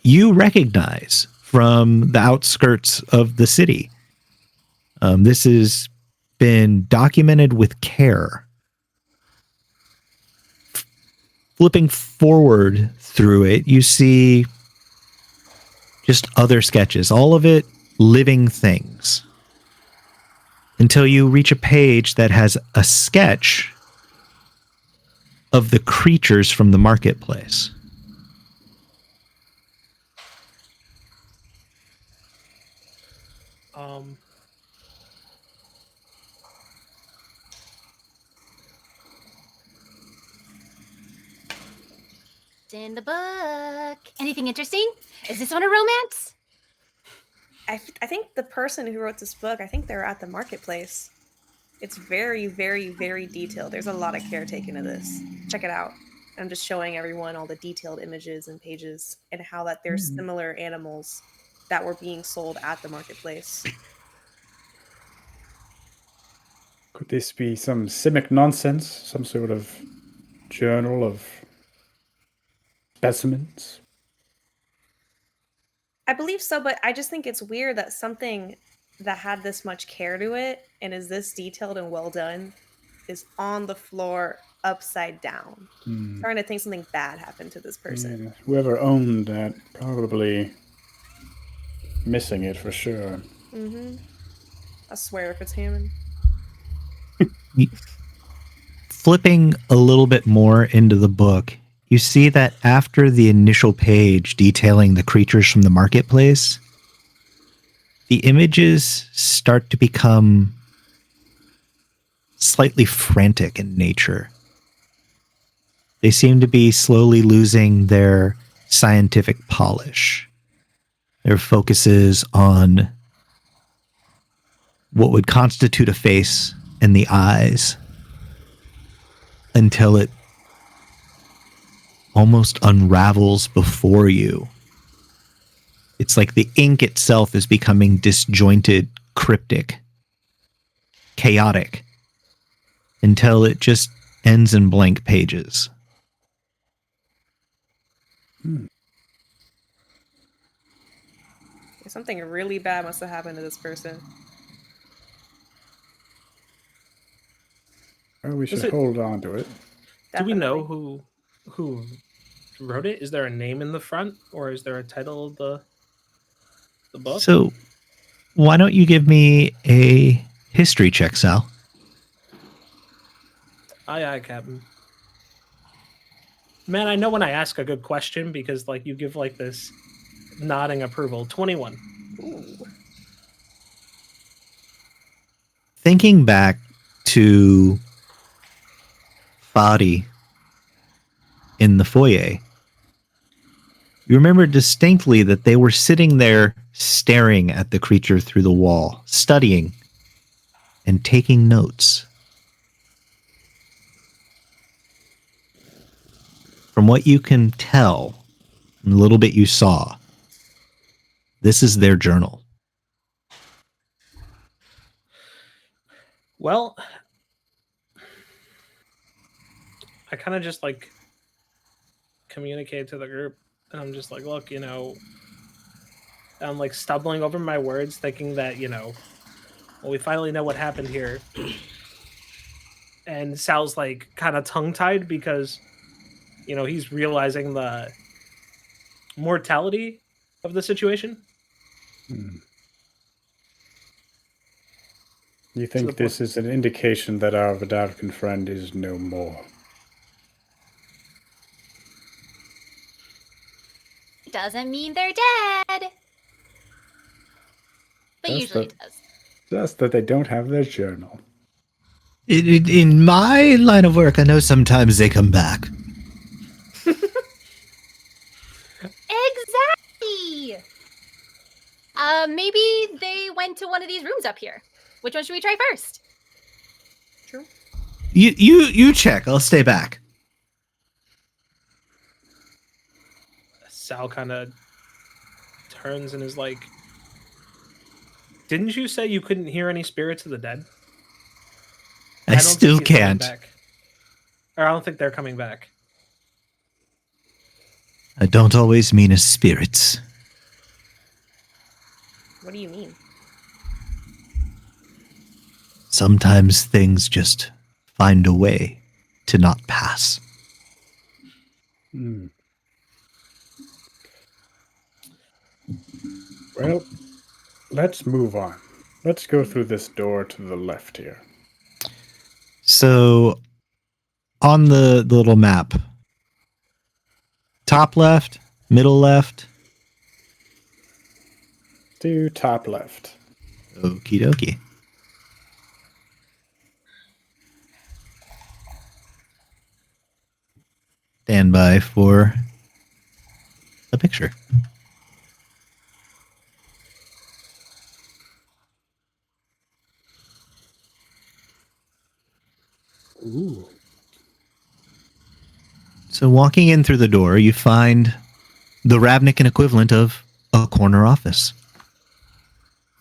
you recognize from the outskirts of the city. This has been documented with care. Flipping forward through it, you see just other sketches, all of it living things, until you reach a page that has a sketch of the creatures from the marketplace. It's in the book. Anything interesting? Is this one a romance? I think the person who wrote this book, I think they're at the marketplace. It's very, very, very detailed. There's a lot of care taken to this. Check it out. I'm just showing everyone all the detailed images and pages and how that there's similar animals that were being sold at the marketplace. Could this be some simic nonsense? Some sort of journal of specimens? I believe so, but I just think it's weird that something that had this much care to it and is this detailed and well done is on the floor upside down. Hmm. Trying to think something bad happened to this person. Yeah, whoever owned that probably missing it for sure. Mm-hmm. I swear if it's Hammond. Flipping a little bit more into the book, you see that after the initial page detailing the creatures from the marketplace, the images start to become slightly frantic in nature. They seem to be slowly losing their scientific polish. Their focus is on what would constitute a face and the eyes until it almost unravels before you. It's like the ink itself is becoming disjointed, cryptic, chaotic, until it just ends in blank pages. Something really bad must have happened to this person. Well, we should it- hold on to it. Do we know Definitely. who wrote it? Is there a name in the front, or is there a title of the book? So, why don't you give me a history check, Sal? Aye, Captain. Man, I know when I ask a good question because like you give like this nodding approval. 21. Ooh. Thinking back to Fadi in the foyer, you remember distinctly that they were sitting there staring at the creature through the wall, studying and taking notes. From what you can tell, and the little bit you saw, this is their journal. Well, I kind of just like communicate to the group, and I'm just like, look, I'm like stumbling over my words, thinking that well, we finally know what happened here. And Sal's like kind of tongue tied because he's realizing the mortality of the situation. You think this is an indication that our Vidalcan friend is no more? Doesn't mean they're dead. But usually it does. Just that they don't have their journal. In my line of work, I know sometimes they come back. Exactly. Maybe they went to one of these rooms up here. Which one should we try first? True. You check. I'll stay back. Sal kind of turns and is like, didn't you say you couldn't hear any spirits of the dead? I don't still think he's coming can't. back. Or I don't think they're coming back. I don't always mean as spirits. What do you mean? Sometimes things just find a way to not pass. Well, let's move on. Let's go through this door to the left here. So, on the little map, top left, middle left. To top left. Okie dokie. Stand by for a picture. Ooh. So walking in through the door, you find the Ravnican equivalent of a corner office.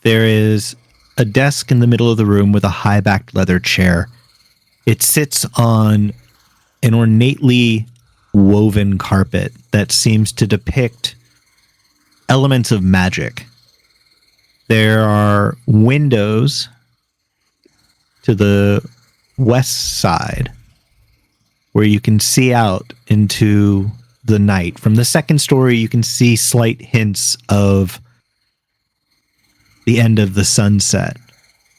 There is a desk in the middle of the room with a high-backed leather chair. It sits on an ornately woven carpet that seems to depict elements of magic. There are windows to the west side where you can see out into the night. From the second story, you can see slight hints of the end of the sunset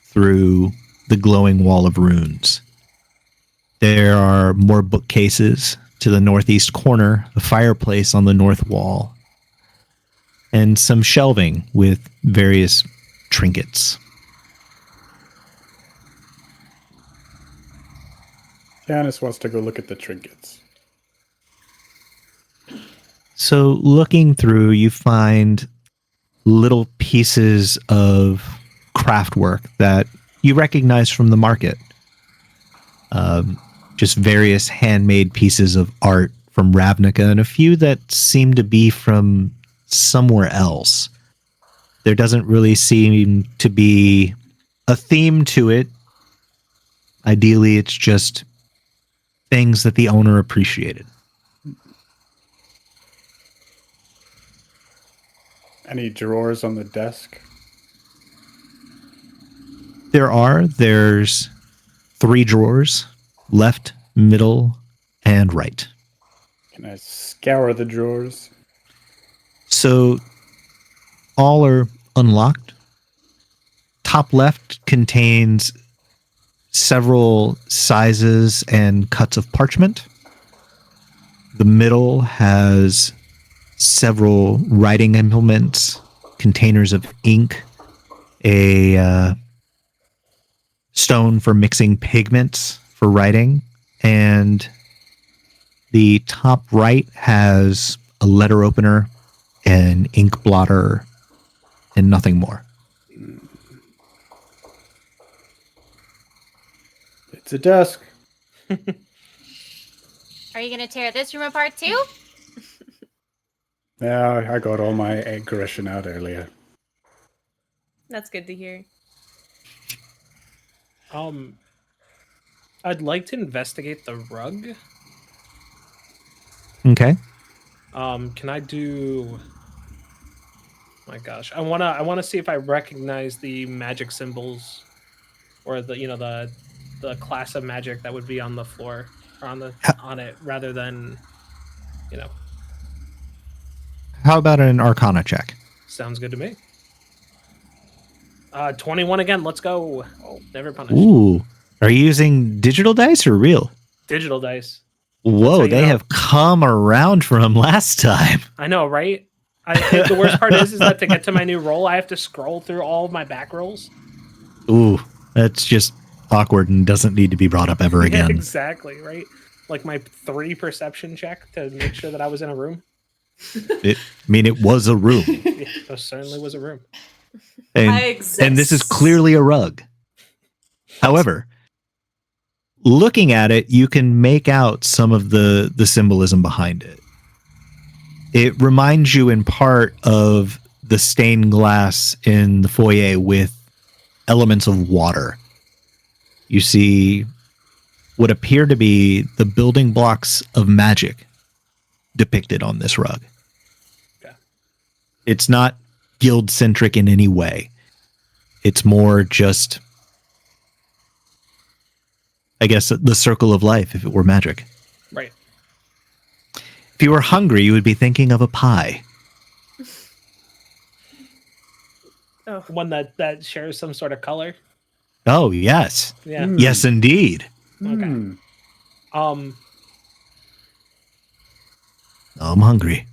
through the glowing wall of runes. There are more bookcases to the northeast corner, a fireplace on the north wall, and some shelving with various trinkets. Janice wants to go look at the trinkets. So looking through, you find little pieces of craftwork that you recognize from the market. Just various handmade pieces of art from Ravnica and a few that seem to be from somewhere else. There doesn't really seem to be a theme to it. Ideally, it's just things that the owner appreciated. Any drawers on the desk? There's 3 drawers, left, middle, and right. Can I scour the drawers? So all are unlocked. Top left contains several sizes and cuts of parchment. The middle has several writing implements, containers of ink, a stone for mixing pigments for writing, and the top right has a letter opener, an ink blotter, and nothing more. It's a desk. Are you gonna tear this room apart too? Yeah, I got all my aggression out earlier. That's good to hear. I'd like to investigate the rug. Okay. Can I do? My gosh, I wanna see if I recognize the magic symbols, or the class of magic that would be on the floor or on it, rather than, you know. How about an Arcana check? Sounds good to me. 21 again. Let's go. Oh, never punished. Ooh. Are you using digital dice or real? Digital dice. Whoa, you they know. have come around from last time. I know, right? The worst part is that to get to my new roll, I have to scroll through all of my back rolls. Ooh, that's just awkward and doesn't need to be brought up ever again. Yeah, exactly, right? Like my 3 perception check to make sure that I was in a room. It was a room. Yeah, there certainly was a room. I And, exist. and this is clearly a rug. However, looking at it, you can make out some of the symbolism behind it. It reminds you in part of the stained glass in the foyer with elements of water. You see what appear to be the building blocks of magic depicted on this rug. Okay. It's not guild-centric in any way. It's more just, I guess, the circle of life if it were magic. Right. If you were hungry, you would be thinking of a pie. Oh, One that shares some sort of color. Oh, yes. Yeah. Yes, indeed. Okay. Hmm. I'm hungry.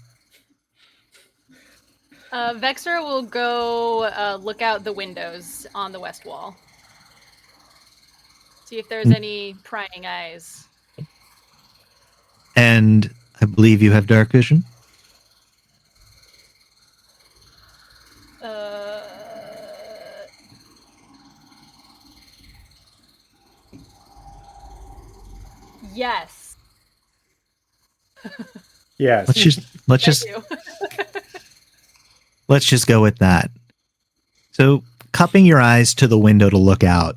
Vexer will go look out the windows on the west wall. See if there's any prying eyes. And I believe you have dark vision? Yes. Yes. Let's Thank just you. let's just go with that. So, cupping your eyes to the window to look out,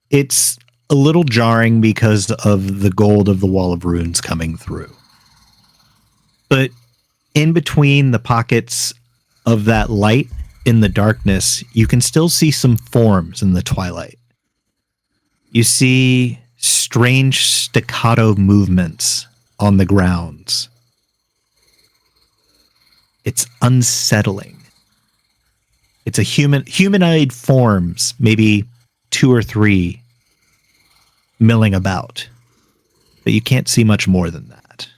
it's a little jarring because of the gold of the Wall of Runes coming through. But in between the pockets of that light in the darkness, you can still see some forms in the twilight. You see strange staccato movements on the grounds. It's unsettling. It's a humanoid forms, maybe 2 or 3 milling about. But you can't see much more than that.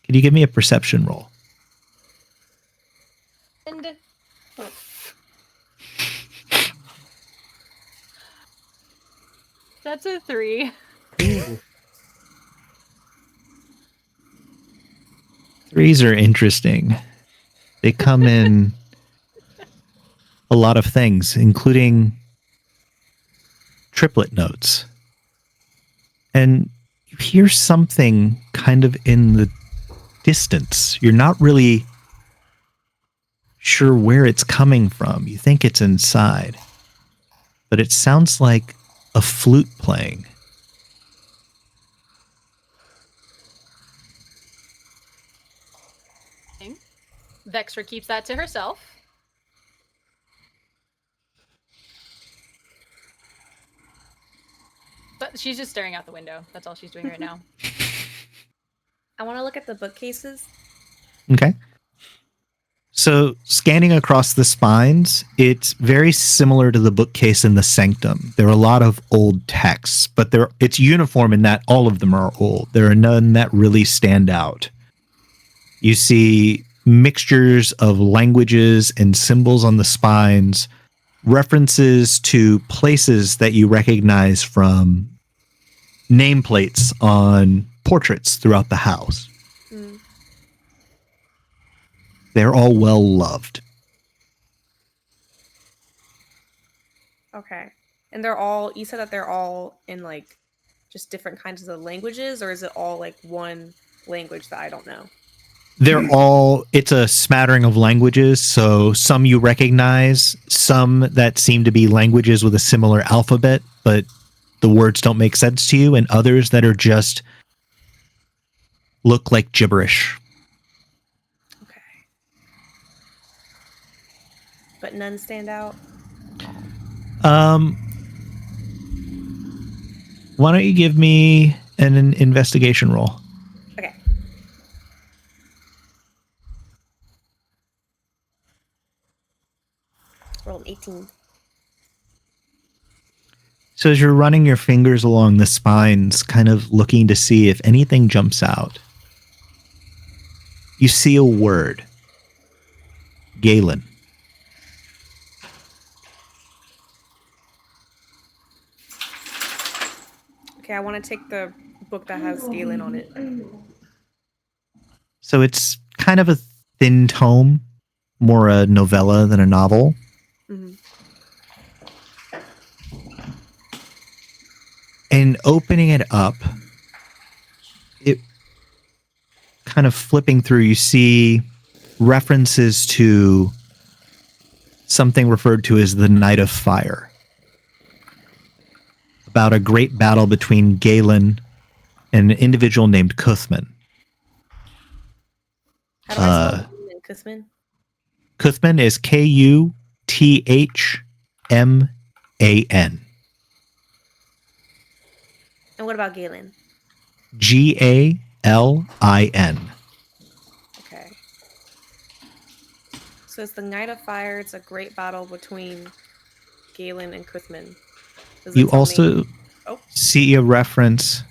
Can you give me a perception roll? And that's a 3. Threes are interesting. They come in a lot of things, including triplet notes. And you hear something kind of in the distance. You're not really sure where it's coming from. You think it's inside. But it sounds like a flute playing. Vexra keeps that to herself. But she's just staring out the window. That's all she's doing right now. I want to look at the bookcases. Okay. So, scanning across the spines, it's very similar to the bookcase in the sanctum. There are a lot of old texts, but it's uniform in that all of them are old. There are none that really stand out. You see mixtures of languages and symbols on the spines, references to places that you recognize from nameplates on portraits throughout the house. Mm. They're all well loved. Okay. And you said that they're all in like just different kinds of languages, or is it all like one language that I don't know? It's a smattering of languages. So some you recognize, some that seem to be languages with a similar alphabet, but the words don't make sense to you, and others that are just look like gibberish. Okay. But none stand out? Why don't you give me an investigation roll? Okay. Roll an 18. So as you're running your fingers along the spines, kind of looking to see if anything jumps out, you see a word. Galen. Okay, I want to take the book that has Galen on it. So it's kind of a thin tome, more a novella than a novel. Mm-hmm. And opening it up, it kind of flipping through, you see references to something referred to as the Night of Fire. About a great battle between Galen and an individual named Cuthman. How do I spell Cuthman? Cuthman is Kuthman. And what about Galen? Galin. Okay. So it's the Night of Fire. It's a great battle between Galen and Cuthman. You also see a reference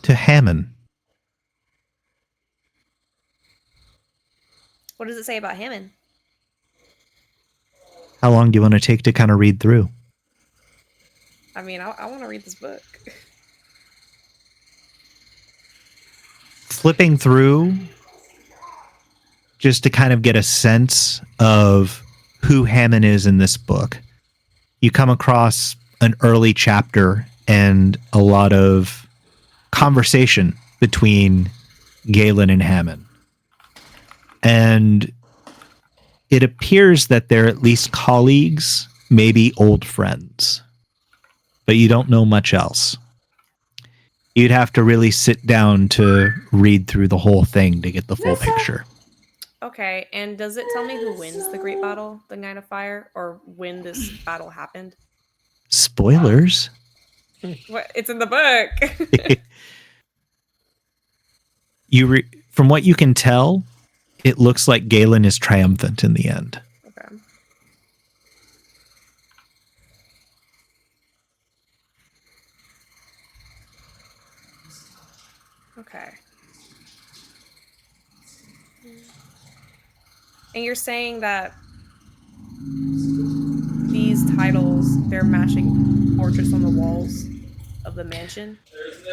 to Hammond. What does it say about Hammond? How long do you want to take to kind of read through? I mean, I want to read this book. Flipping through just to kind of get a sense of who Hammond is in this book. You come across an early chapter and a lot of conversation between Galen and Hammond. And it appears that they're at least colleagues, maybe old friends, but you don't know much else. You'd have to really sit down to read through the whole thing to get the full picture. Okay, and does it tell me who wins the Great Battle, the Night of Fire, or when this battle happened? Spoilers. What? It's in the book. From what you can tell, it looks like Galen is triumphant in the end. Okay. Okay. And you're saying that these titles, they're matching portraits on the walls of the mansion?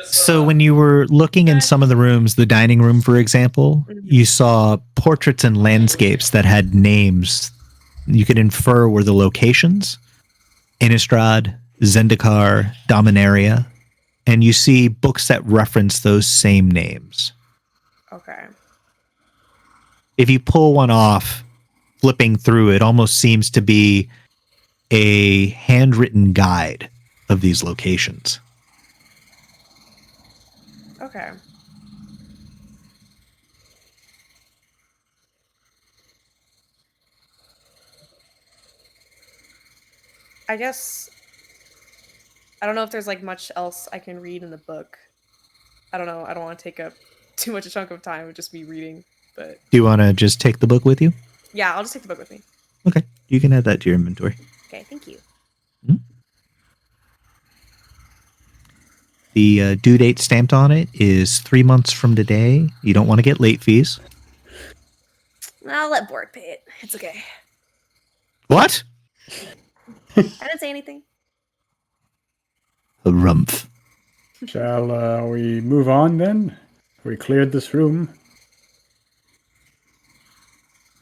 So when you were looking in some of the rooms, the dining room, for example, you saw portraits and landscapes that had names you could infer were the locations. Innistrad, Zendikar, Dominaria. And you see books that reference those same names. Okay. If you pull one off, flipping through, it almost seems to be a handwritten guide of these locations. Okay. I guess I don't know if there's like much else I can read in the book. I don't know. I don't want to take up too much a chunk of time with just me reading, but Do you want to just take the book with you? yeah, I'll just take the book with me. Okay. You can add that to your inventory. Okay, thank you. The due date stamped on it is 3 months from today. You don't want to get late fees. I'll let Borg pay it. It's okay. What? I didn't say anything. A rumph. Shall we move on then? We cleared this room.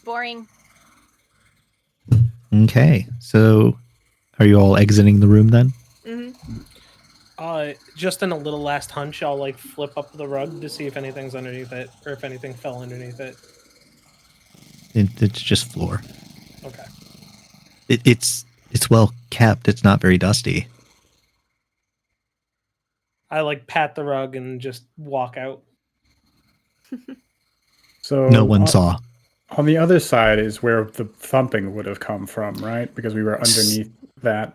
Boring. Okay. So are you all exiting the room then? Mm-hmm. Just in a little last hunch, I'll like flip up the rug to see if anything's underneath it, or if anything fell underneath it. It's just floor. Okay. It's well kept. It's not very dusty. I like pat the rug and just walk out. So No one saw. On the other side is where the thumping would have come from, right? Because we were underneath that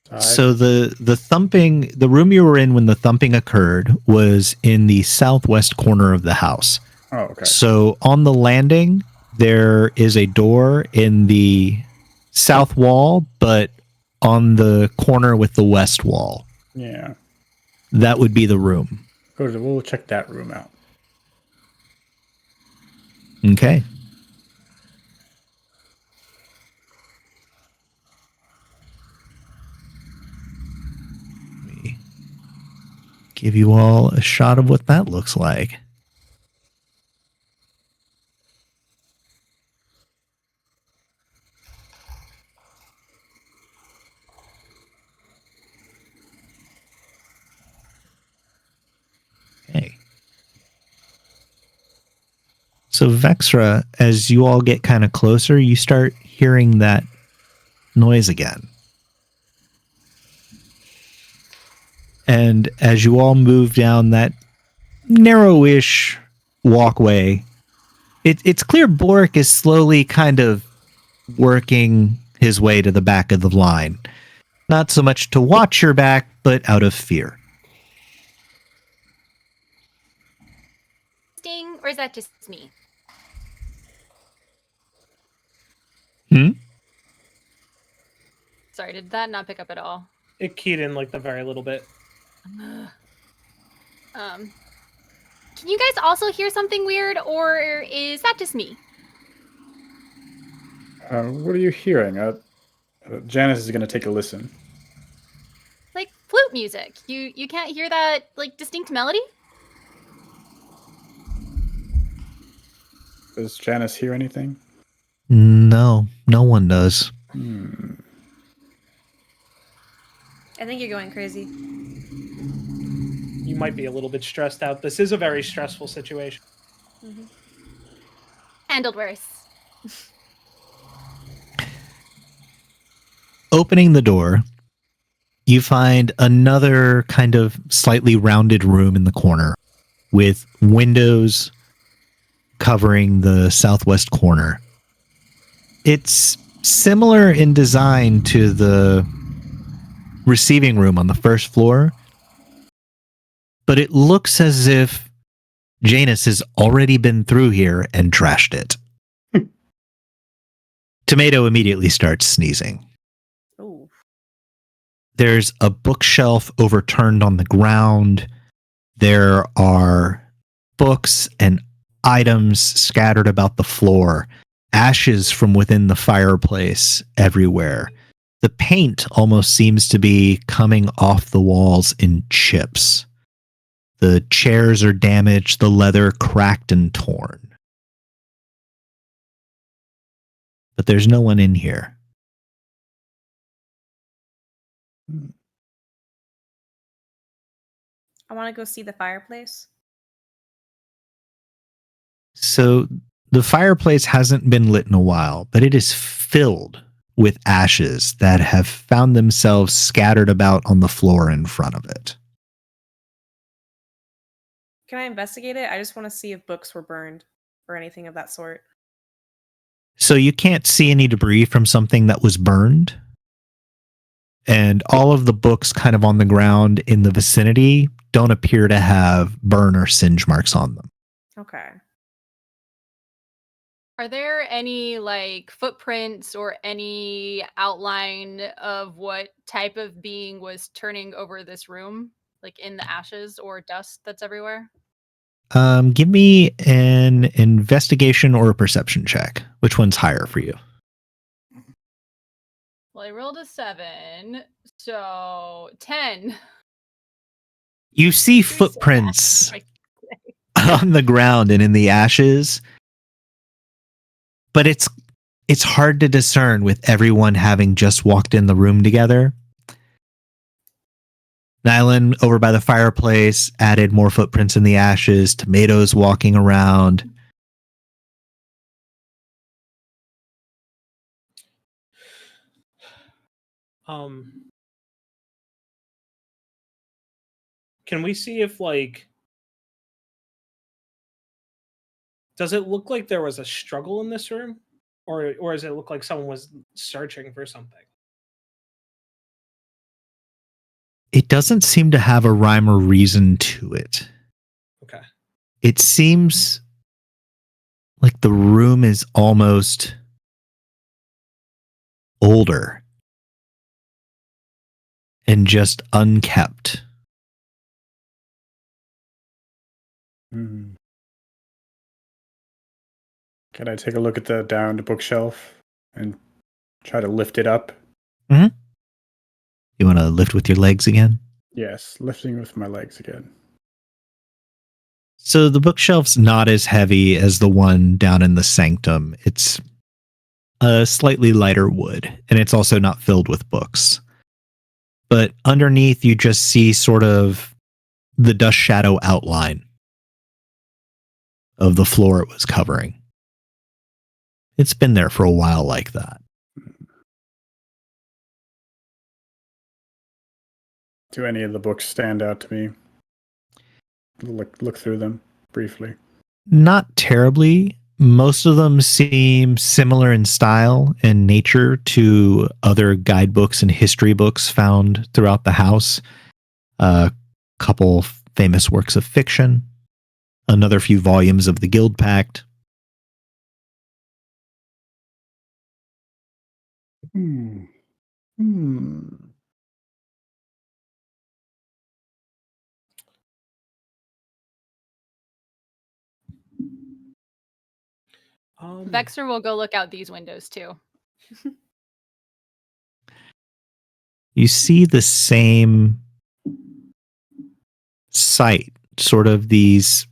side. So the thumping, the room you were in when the thumping occurred was in the southwest corner of the house. Oh, okay. So on the landing, there is a door in the south wall, but on the corner with the west wall. Yeah. That would be the room. We'll check that room out. Okay. Let me give you all a shot of what that looks like. Okay. So Vexra, as you all get kind of closer, you start hearing that noise again. And as you all move down that narrowish walkway, it's clear Boric is slowly kind of working his way to the back of the line. Not so much to watch your back, but out of fear. Sting, or is that just me? Sorry, did that not pick up at all? It keyed in like the very little bit. Can you guys also hear something weird, or is that just me? What are you hearing? Janice is going to take a listen. Like flute music. You can't hear that like distinct melody? Does Janice hear anything? No one does. I think you're going crazy. You might be a little bit stressed out. This is a very stressful situation. Mm-hmm. Handled worse. Opening the door, you find another kind of slightly rounded room in the corner with windows covering the southwest corner. It's similar in design to the receiving room on the first floor, but it looks as if Janus has already been through here and trashed it. Tomato immediately starts sneezing. Oh. There's a bookshelf overturned on the ground. There are books and items scattered about the floor, ashes from within the fireplace everywhere. The paint almost seems to be coming off the walls in chips. The chairs are damaged, the leather cracked and torn. But there's no one in here. I want to go see the fireplace. So the fireplace hasn't been lit in a while, but it is filled with ashes that have found themselves scattered about on the floor in front of it. Can I investigate it? I just want to see if books were burned or anything of that sort. So you can't see any debris from something that was burned. And all of the books kind of on the ground in the vicinity don't appear to have burn or singe marks on them. Okay. Are there any like footprints or any outline of what type of being was turning over this room, like in the ashes or dust that's everywhere? Give me an investigation or a perception check. Which one's higher for you? Well, I rolled a 7, so 10. You see Pretty sad. footprints on the ground and in the ashes, but it's hard to discern with everyone having just walked in the room together. Nylan, over by the fireplace, added more footprints in the ashes. Tomatoes walking around. Can we see if does it look like there was a struggle in this room, or does it look like someone was searching for something? It doesn't seem to have a rhyme or reason to it. Okay. It seems like the room is almost older and just unkept. Can I take a look at the downed bookshelf and try to lift it up? Mm-hmm. You want to lift with your legs again? Yes, lifting with my legs again. So the bookshelf's not as heavy as the one down in the sanctum. It's a slightly lighter wood, and it's also not filled with books. But underneath, you just see sort of the dust shadow outline of the floor it was covering. It's been there for a while like that. Do any of the books stand out to me? Look through them briefly. Not terribly. Most of them seem similar in style and nature to other guidebooks and history books found throughout the house. A couple famous works of fiction, another few volumes of the Guild Pact. Vexer will go look out these windows too. You see the same sight, sort of these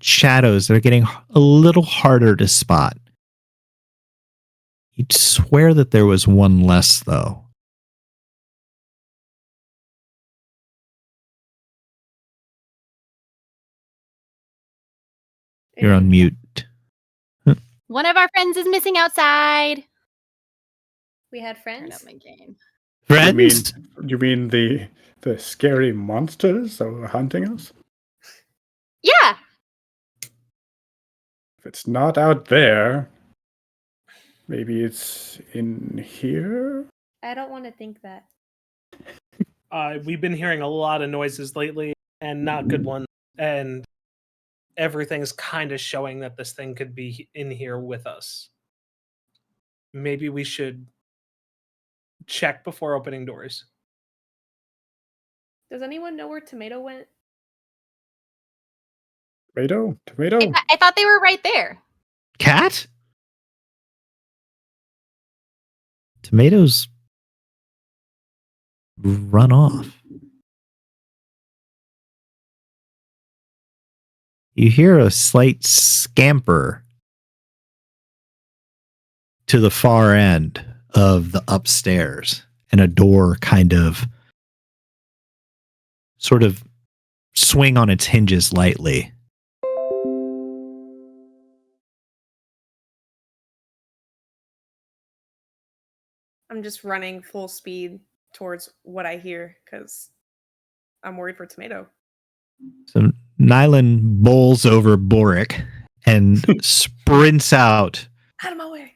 shadows that are getting a little harder to spot. You'd swear that there was one less, though. You're on mute. One of our friends is missing outside. We had Turn friends. up my game. Friends? You mean the scary monsters that were hunting us? Yeah. If it's not out there, maybe it's in here? I don't want to think that. We've been hearing a lot of noises lately, and not good ones. And everything's kind of showing that this thing could be in here with us. Maybe we should check before opening doors. Does anyone know where Tomato went? Tomato? I thought they were right there. Cat? Tomatoes run off. You hear a slight scamper to the far end of the upstairs, and a door sort of swing on its hinges lightly. I'm just running full speed towards what I hear because I'm worried for Tomato. So Nylan bowls over Boric and sprints out Out of my way.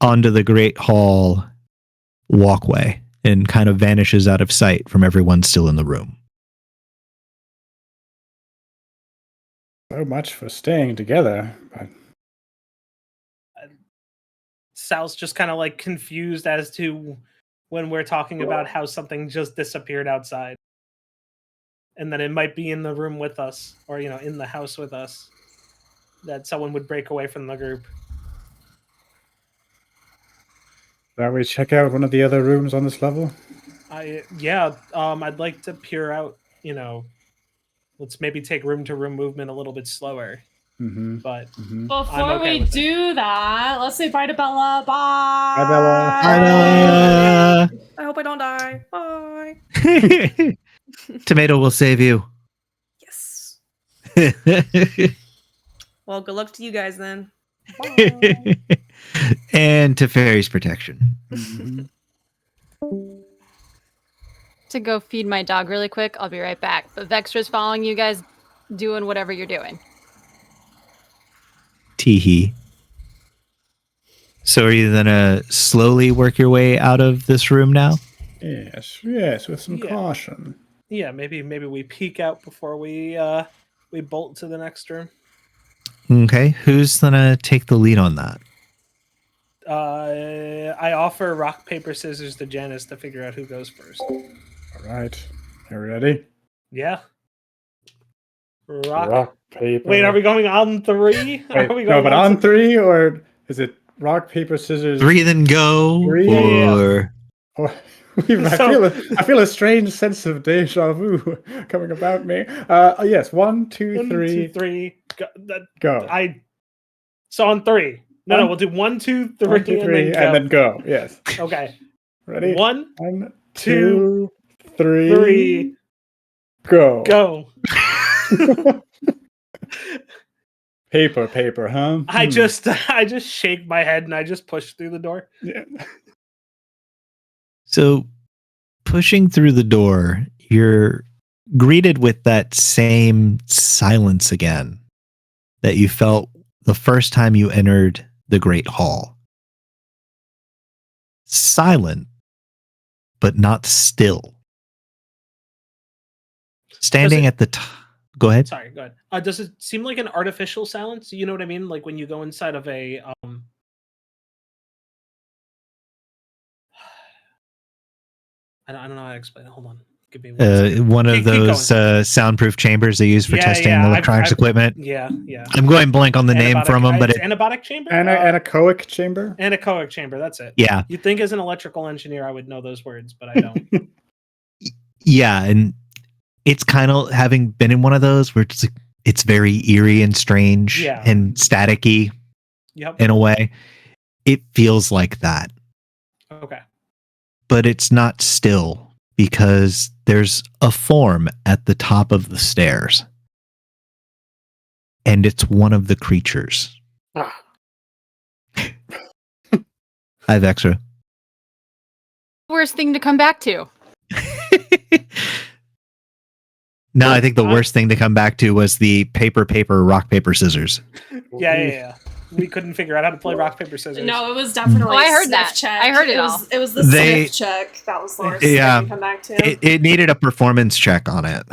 onto the Great Hall walkway and kind of vanishes out of sight from everyone still in the room. So much for staying together. But Sal's just kind of like confused as to when we're talking about how something just disappeared outside. And that it might be in the room with us, or, in the house with us, that someone would break away from the group. shall we check out one of the other rooms on this level? I'd like to peer out, let's maybe take room to room movement a little bit slower. Mm-hmm. But Mm-hmm. Before okay we with it. do that, let's say bye to Bella. Bye. Bye, Bella. Hi, Bella. I hope I don't die. Bye. Tomato will save you. Yes. Well, good luck to you guys then. Bye. And to Fairy's protection. Mm-hmm. To go feed my dog really quick. I'll be right back. But Vextra's following you guys, doing whatever you're doing. Teehee. So are you gonna slowly work your way out of this room now? Yes, with some caution. yeah, maybe we peek out before we bolt to the next room. Okay, who's gonna take the lead on that? I offer rock, paper, scissors to Janice to figure out who goes first. All right. You ready? Yeah. Rock. Paper. Wait, are we going on 3? Wait, Are we no, going but on on 3, or is it rock, paper, scissors? 3 then go, Three? or Oh, I feel a strange sense of deja vu coming about me. Yes, 1, 2, 1, 3, 2, 3. go. So on 3. No, One- we'll do 1, 2, 3, 1, 2, 3, and then go. go. Yes. Okay. Ready? 1, 1, 2, 2, 3, 3, go. go. Paper, huh? I just shake my head and I just push through the door. Yeah. so pushing through the door, you're greeted with that same silence again that you felt the first time you entered the Great Hall. Silent, but not still. Standing at the top. Go ahead. Sorry, go ahead. Does it seem like an artificial silence? You know what I mean? Like when you go inside of a I don't know how to explain it. Hold on. Give me 1 second. One of Keep those going. soundproof chambers they use for testing electronics equipment. Yeah. I'm going blank on the name from them, but it's anechoic chamber? Anechoic chamber? Anechoic chamber, that's it. yeah. You'd think as an electrical engineer I would know those words, but I don't. Yeah, and it's kind of having been in one of those where it's very eerie and strange and staticky in a way. It feels like that. Okay. But it's not still because there's a form at the top of the stairs. and it's one of the creatures. Ah. I have extra. Worst thing to come back to. No, I think the worst thing to come back to was the paper, rock, paper, scissors. Yeah. We couldn't figure out how to play rock, paper, scissors. No, it was definitely I heard sniff that. check. I heard it was, all. It was the They- sniff check. That was the worst Yeah. thing to come back to. It needed a performance check on it.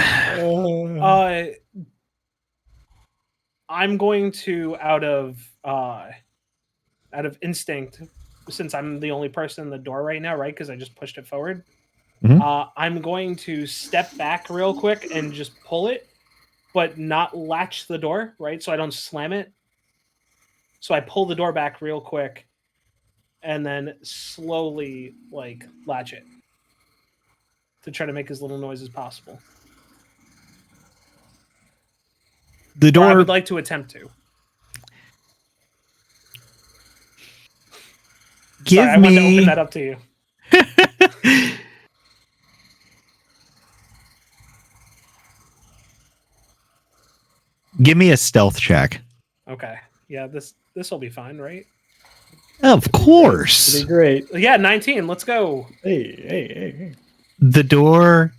I'm going to out of instinct, since I'm the only person in the door right now, right? Because I just pushed it forward. Mhm. I'm going to step back real quick and just pull it, but not latch the door, right? So I don't slam it. So I pull the door back real quick, and then slowly latch it to try to make as little noise as possible. The Or I door. would like to attempt to. Give Sorry, I wanted to me. open that up to you. Give me a stealth check. Okay. Yeah, this will be fine, right? Of course. It'd be great. Yeah, 19. Let's go. Hey. The door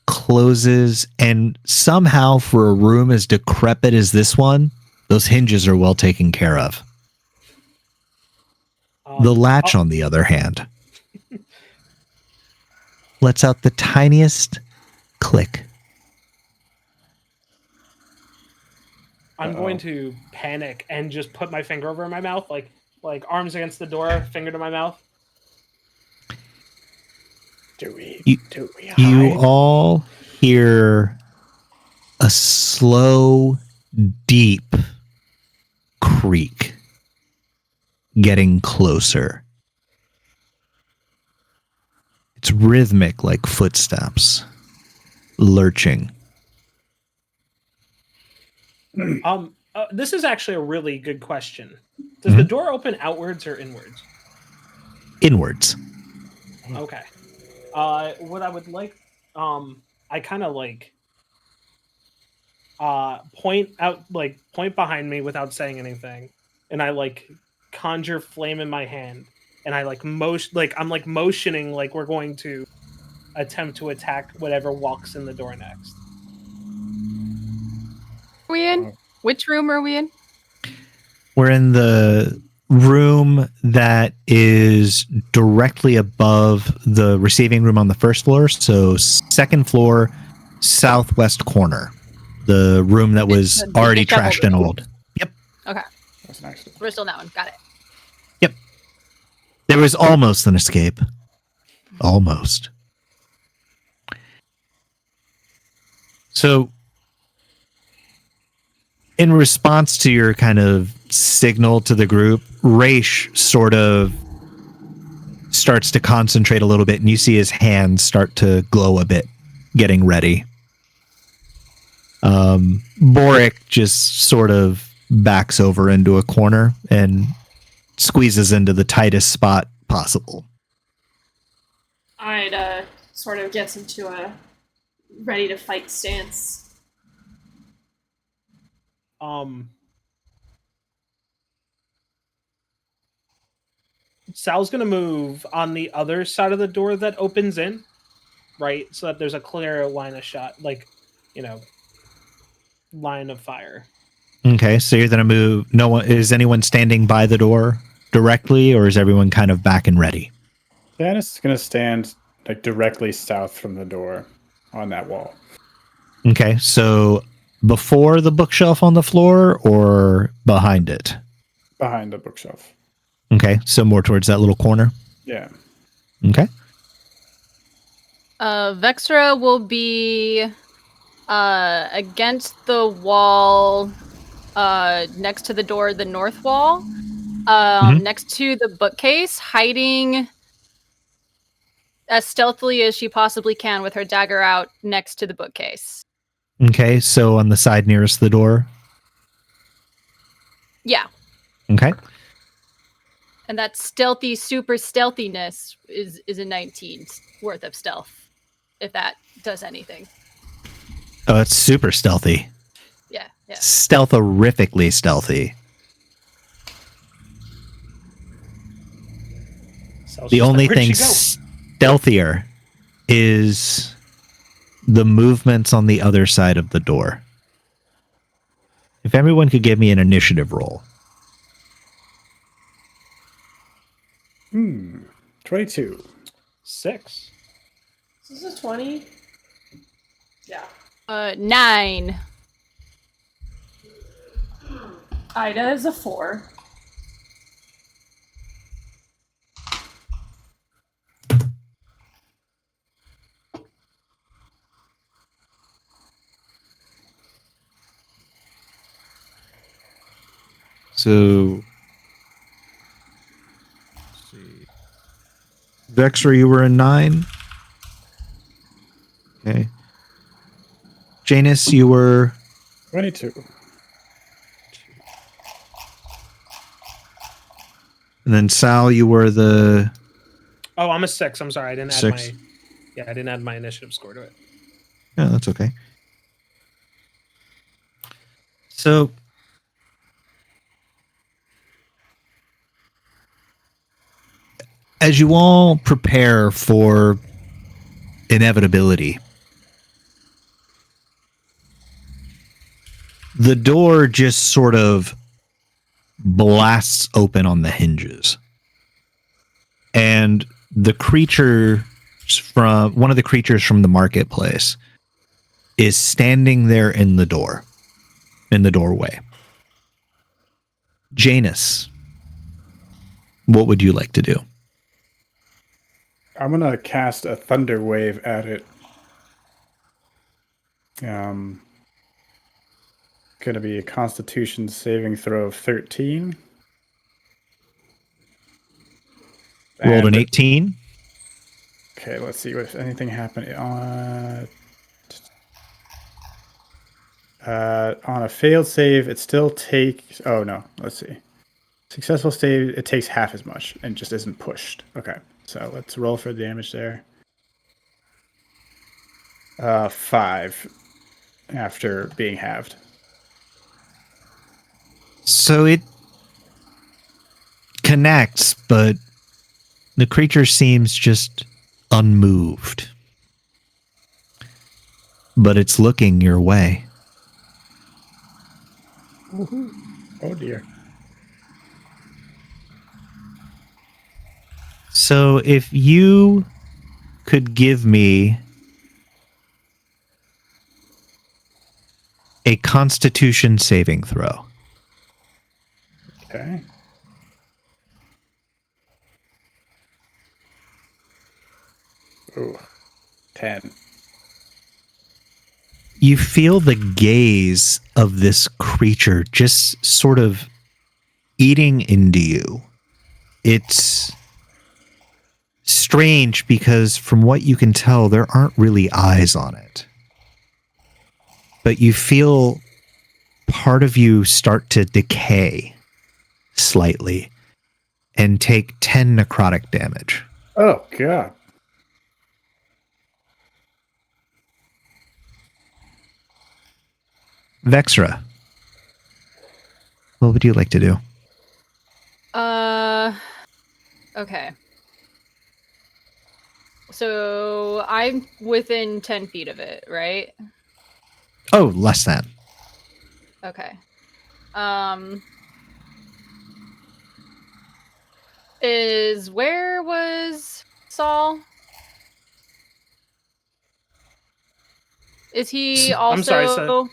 closes, and somehow, for a room as decrepit as this one, those hinges are well taken care of. The latch, on the other hand, lets out the tiniest click. I'm going to panic and just put my finger over my mouth, like arms against the door, finger to my mouth. Do we hide? You all hear a slow, deep creak getting closer. It's rhythmic, like footsteps, lurching. This is actually a really good question. Does the door open outwards or inwards? Inwards. Okay. What I would like, I kind of point behind me without saying anything, and I conjure flame in my hand, and I I'm motioning like we're going to attempt to attack whatever walks in the door next. Are we in? Which room are we in? We're in the room that is directly above the receiving room on the first floor. So second floor, southwest corner. The room that was The already shovel trashed and room. old. Yep. Okay. That's an accident. We're still in that one. Got it. There was almost an escape. Almost. So, in response to your kind of signal to the group, Raish sort of starts to concentrate a little bit, and you see his hands start to glow a bit, getting ready. Boric just sort of backs over into a corner and squeezes into the tightest spot possible. I'd sort of get into a ready to fight stance. Sal's gonna move on the other side of the door that opens in, right? So that there's a clear line of shot, line of fire. Okay, so you're gonna move. No one is anyone standing by the door directly, or is everyone kind of back and ready? Janice is gonna stand directly south from the door on that wall. Okay, so before the bookshelf on the floor or behind it? Behind the bookshelf. Okay, so more towards that little corner. Yeah. Okay. Vextra will be against the wall next to the door, the north wall, next to the bookcase, hiding as stealthily as she possibly can with her dagger out next to the bookcase. Okay, so on the side nearest the door. Yeah. Okay. And that stealthy, super stealthiness is a 19 worth of stealth, if that does anything. Oh, it's super stealthy. Yeah. Yeah. Stealtherifically stealthy. So The she's only like, "Where'd thing she go?" stealthier is the movements on the other side of the door. If everyone could give me an initiative roll. 22. 6. Is this a 20? Yeah. 9. Ida is a 4. So, let's see. Vexra, you were a 9. Okay. Janus, you were 22. And then Sal, you were the Oh, I'm a 6. I'm sorry, I didn't add 6. I didn't add my initiative score to it. Yeah, that's okay. So, as you all prepare for inevitability, the door just sort of blasts open on the hinges. And the creature from one of the creatures from the marketplace is standing there in the doorway. Janus, what would you like to do? I'm going to cast a thunder wave at it. Going to be a Constitution saving throw of 13. Rolled an And- 18. Okay, let's see if anything happened. On a failed save, it still takes. Oh no, let's see. Successful save, it takes half as much and just isn't pushed. Okay, so let's roll for damage there. 5 after being halved. So it connects, but the creature seems just unmoved. But it's looking your way. Oh dear. So if you could give me a Constitution saving throw. Okay. Ooh, 10. You feel the gaze of this creature just sort of eating into you. It's strange because from what you can tell, there aren't really eyes on it. But you feel part of you start to decay slightly and take 10 necrotic damage. Oh god. Vexra, what would you like to do? Okay. So I'm within 10 feet of it, right? Oh, less than. Okay. Where was Saul? Is he also? I'm sorry, so-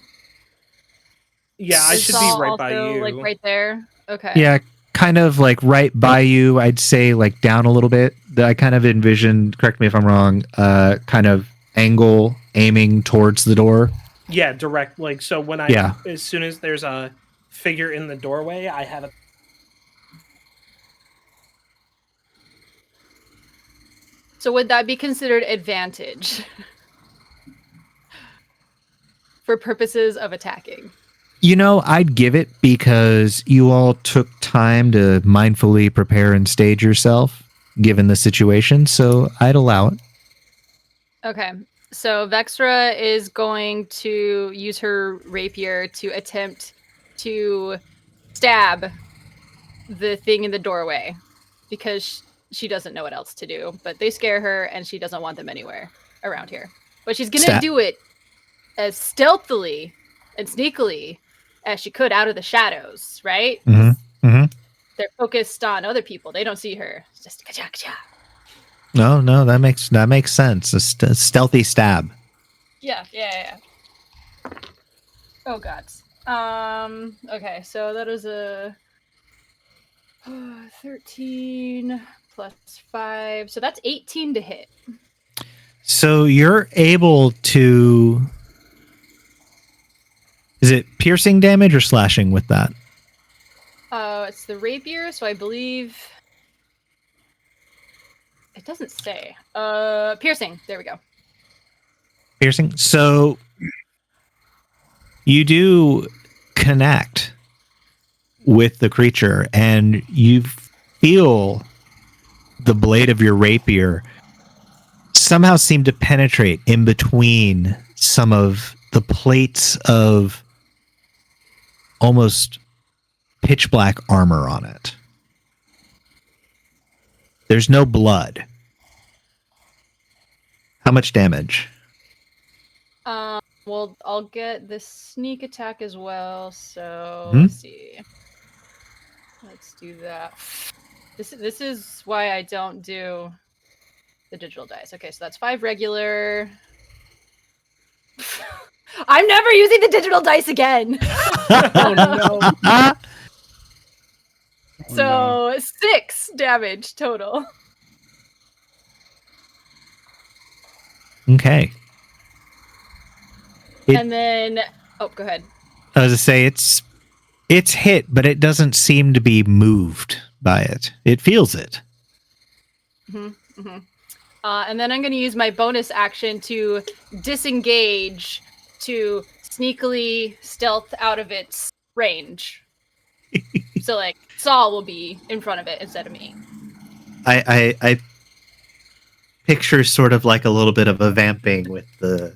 Yeah, I is should Saul be right by also, you. like right there. Okay. Yeah, kind of like right by you. I'd say like down a little bit. I kind of envisioned, correct me if I'm wrong, kind of angle aiming towards the door. Yeah, direct. Like, so when as soon as there's a figure in the doorway, I have a. So would that be considered advantage for purposes of attacking? You know, I'd give it because you all took time to mindfully prepare and stage yourself, given the situation. So I'd allow it. Okay. So Vexra is going to use her rapier to attempt to stab the thing in the doorway because she doesn't know what else to do. But they scare her and she doesn't want them anywhere around here. But she's going to do it as stealthily and sneakily as she could out of the shadows, right? Mm-hmm. Mm-hmm. They're focused on other people. They don't see her. It's just ka-cha. No, that makes sense. A stealthy stab. Yeah. Oh god. Okay, so that is a 13 plus 5. So that's 18 to hit. So you're able to. Is it piercing damage or slashing with that? It's the rapier, so I believe it doesn't say. Piercing. There we go. Piercing. So you do connect with the creature, and you feel the blade of your rapier somehow seem to penetrate in between some of the plates of almost pitch black armor on it. There's no blood. How much damage? Well, I'll get the sneak attack as well. So Hmm? let's see. Let's do that. This is why I don't do the digital dice. Okay, so that's 5 regular. I'm never using the digital dice again. Oh no. So 6 damage total. Okay. And then, go ahead. I was to say it's hit, but it doesn't seem to be moved by it. It feels it. Mm-hmm, mm-hmm. And then I'm going to use my bonus action to disengage to sneakily stealth out of its range. So, like, Saul will be in front of it instead of me. I picture sort of like a little bit of a vamping with the.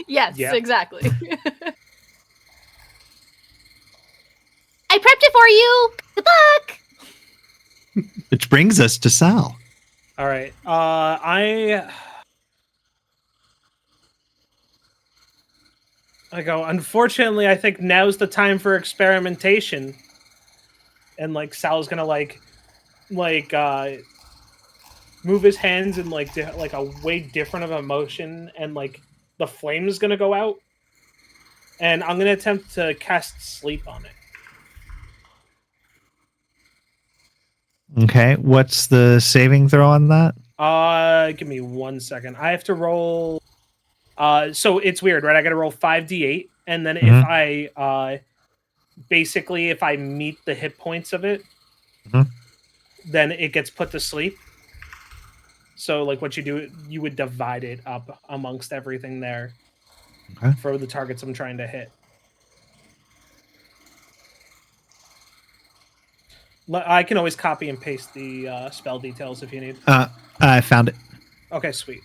Yes, Yeah. exactly. I prepped it for you. Good luck. Which brings us to Sal. All right. I go, unfortunately, I think now's the time for experimentation. And like Sal's gonna move his hands in like a way different of a motion, and like the flame is gonna go out. And I'm gonna attempt to cast sleep on it. Okay, what's the saving throw on that? Give me 1 second. I have to roll. So it's weird, right? I got to roll 5d8, and then if I basically if I meet the hit points of it, then it gets put to sleep. So like what you do, you would divide it up amongst everything there for the targets I'm trying to hit. I can always copy and paste the spell details if you need. I found it. Okay, sweet.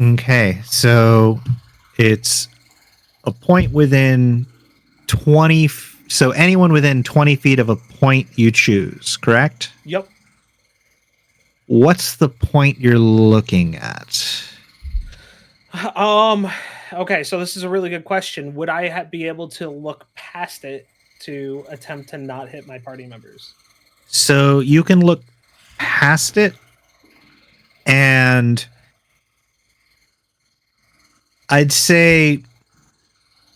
Okay, so it's a point within 20. So anyone within 20 feet of a point you choose, correct? Yep. What's the point you're looking at? Okay, so this is a really good question. Would I be able to look past it to attempt to not hit my party members? So you can look past it, and I'd say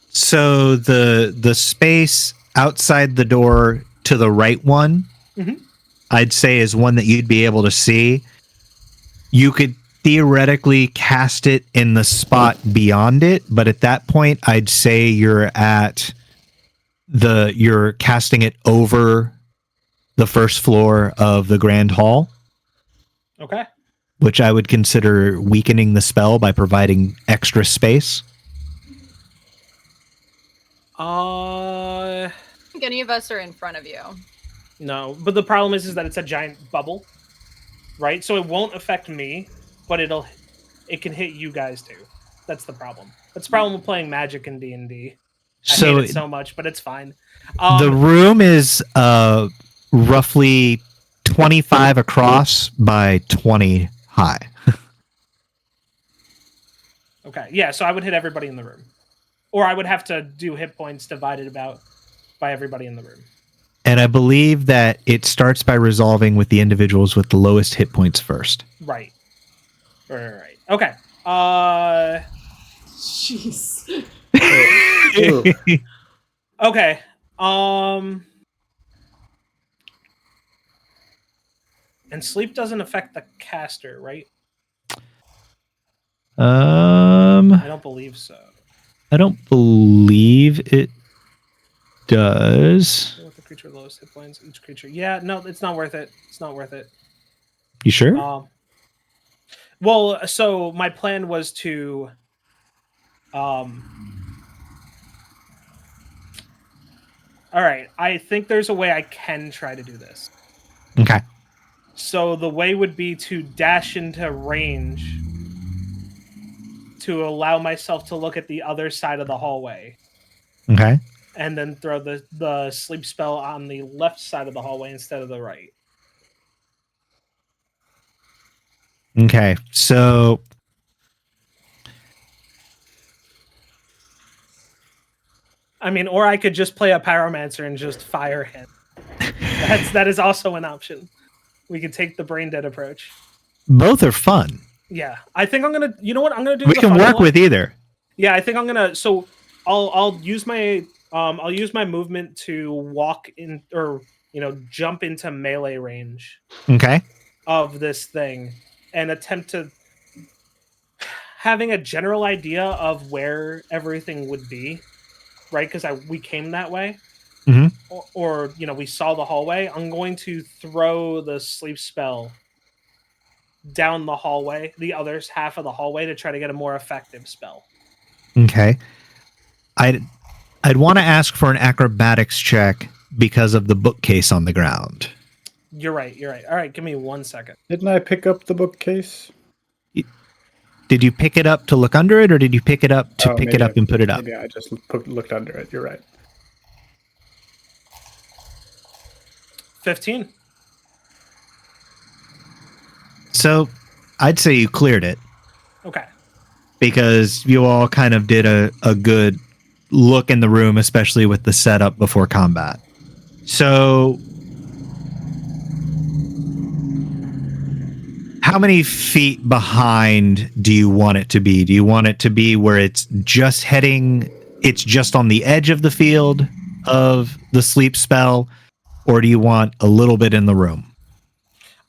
so the space outside the door to the right one, I'd say is one that you'd be able to see. You could theoretically cast it in the spot beyond it, but at that point I'd say you're casting it over the first floor of the Grand Hall. Okay. Which I would consider weakening the spell by providing extra space. Uh, I think any of us are in front of you. no. But the problem is that it's a giant bubble, right? So it won't affect me, but it can hit you guys too. That's the problem. That's the problem with playing Magic in D&D. I hate So it so much, but it's fine. the room is roughly 25 across by 20 high. Okay, yeah, so I would hit everybody in the room. Or I would have to do hit points divided about by everybody in the room. And I believe that it starts by resolving with the individuals with the lowest hit points first. Right. Right. Okay. Jeez. Okay. And sleep doesn't affect the caster, right? I don't believe so. I don't believe it does. With the creature lowest hit points, each creature. Yeah, no, it's not worth it. It's not worth it. You sure? Well, so my plan was to all right, I think there's a way I can try to do this. Okay. So the way would be to dash into range to allow myself to look at the other side of the hallway. Okay. And then throw the sleep spell on the left side of the hallway instead of the right. Okay. So I mean, or I could just play a pyromancer and just fire him. That is also an option. We could take the brain dead approach. both are fun. Yeah, I think I'm gonna. You know what I'm gonna do? We the can fun work one. with either. Yeah, I think I'm gonna. So I'll use my movement to walk in or jump into melee range Okay. of this thing and attempt to having a general idea of where everything would be, right? Because we came that way. Mhm. Or we saw the hallway. I'm going to throw the sleep spell down the hallway, the other half of the hallway, to try to get a more effective spell. Okay. I'd want to ask for an acrobatics check because of the bookcase on the ground. You're right. All right, give me 1 second. Didn't I pick up the bookcase? Did you pick it up to look under it, or did you pick it up to pick it maybe up and put it up? Maybe I just looked under it. You're right. 15. So I'd say you cleared it Okay. because you all kind of did a good look in the room, especially with the setup before combat. So how many feet behind do you want it to be? Do you want it to be where it's just on the edge of the field of the sleep spell, or do you want a little bit in the room?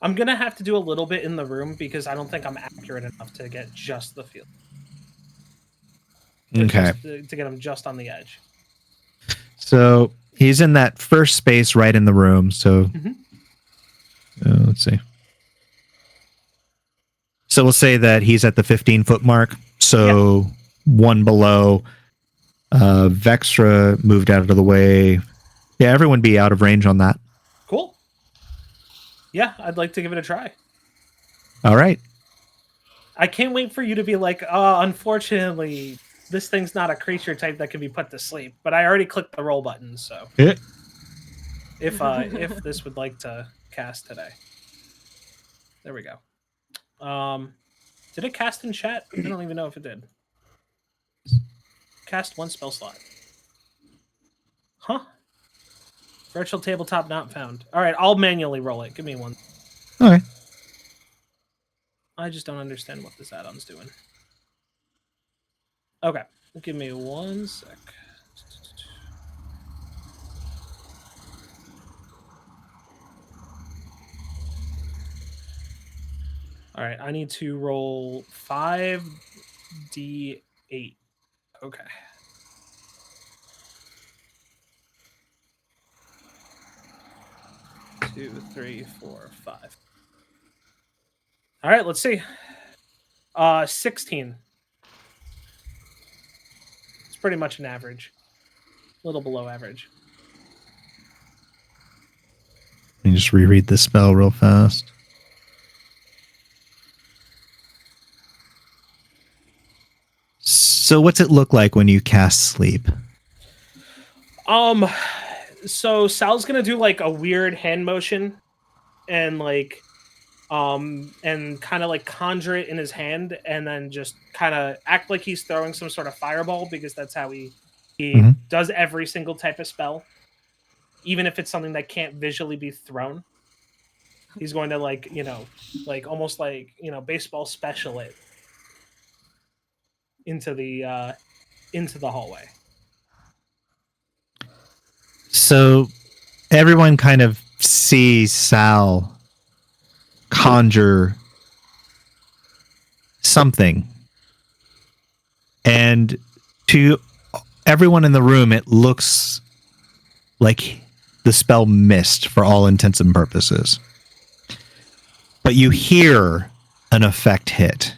I'm going to have to do a little bit in the room because I don't think I'm accurate enough to get just the field. Okay. To get him just on the edge. So he's in that first space right in the room. So let's see. So we'll say that he's at the 15-foot mark. So one below. Vextra moved out of the way. Yeah, everyone be out of range on that. Cool. Yeah, I'd like to give it a try. All right. I can't wait for you to be like, unfortunately, this thing's not a creature type that can be put to sleep. But I already clicked the roll button, so if this would like to cast today. There we go. Did it cast in chat? I don't even know if it did. Cast one spell slot. Huh? Virtual tabletop not found. All right, I'll manually roll it. Give me one. Okay. I just don't understand what this add-on's doing. Okay, give me 1 sec. All right, I need to roll 5d8. Okay. Two, three, 4, 5. All right, let's see. 16. It's pretty much an average. little below average. Let me just reread the spell real fast. So what's it look like when you cast sleep? So Sal's gonna do like a weird hand motion and like and kind of like conjure it in his hand and then just kind of act like he's throwing some sort of fireball, because that's how he Mhm. does every single type of spell, even if it's something that can't visually be thrown. He's going to like, like almost like, baseball special it into the hallway. So everyone kind of sees Sal conjure something. And to everyone in the room, it looks like the spell missed for all intents and purposes. But you hear an effect hit.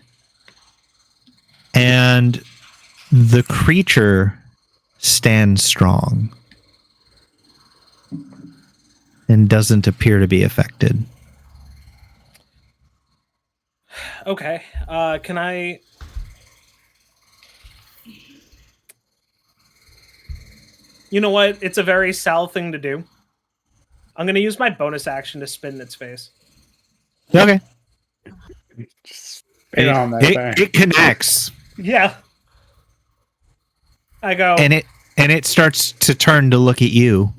And the creature stands strong and doesn't appear to be affected. Okay. Can I... You know what? It's a very Sal thing to do. I'm going to use my bonus action to spin in its face. Okay. Spit on that thing. It connects. Yeah. I go... And it starts to turn to look at you.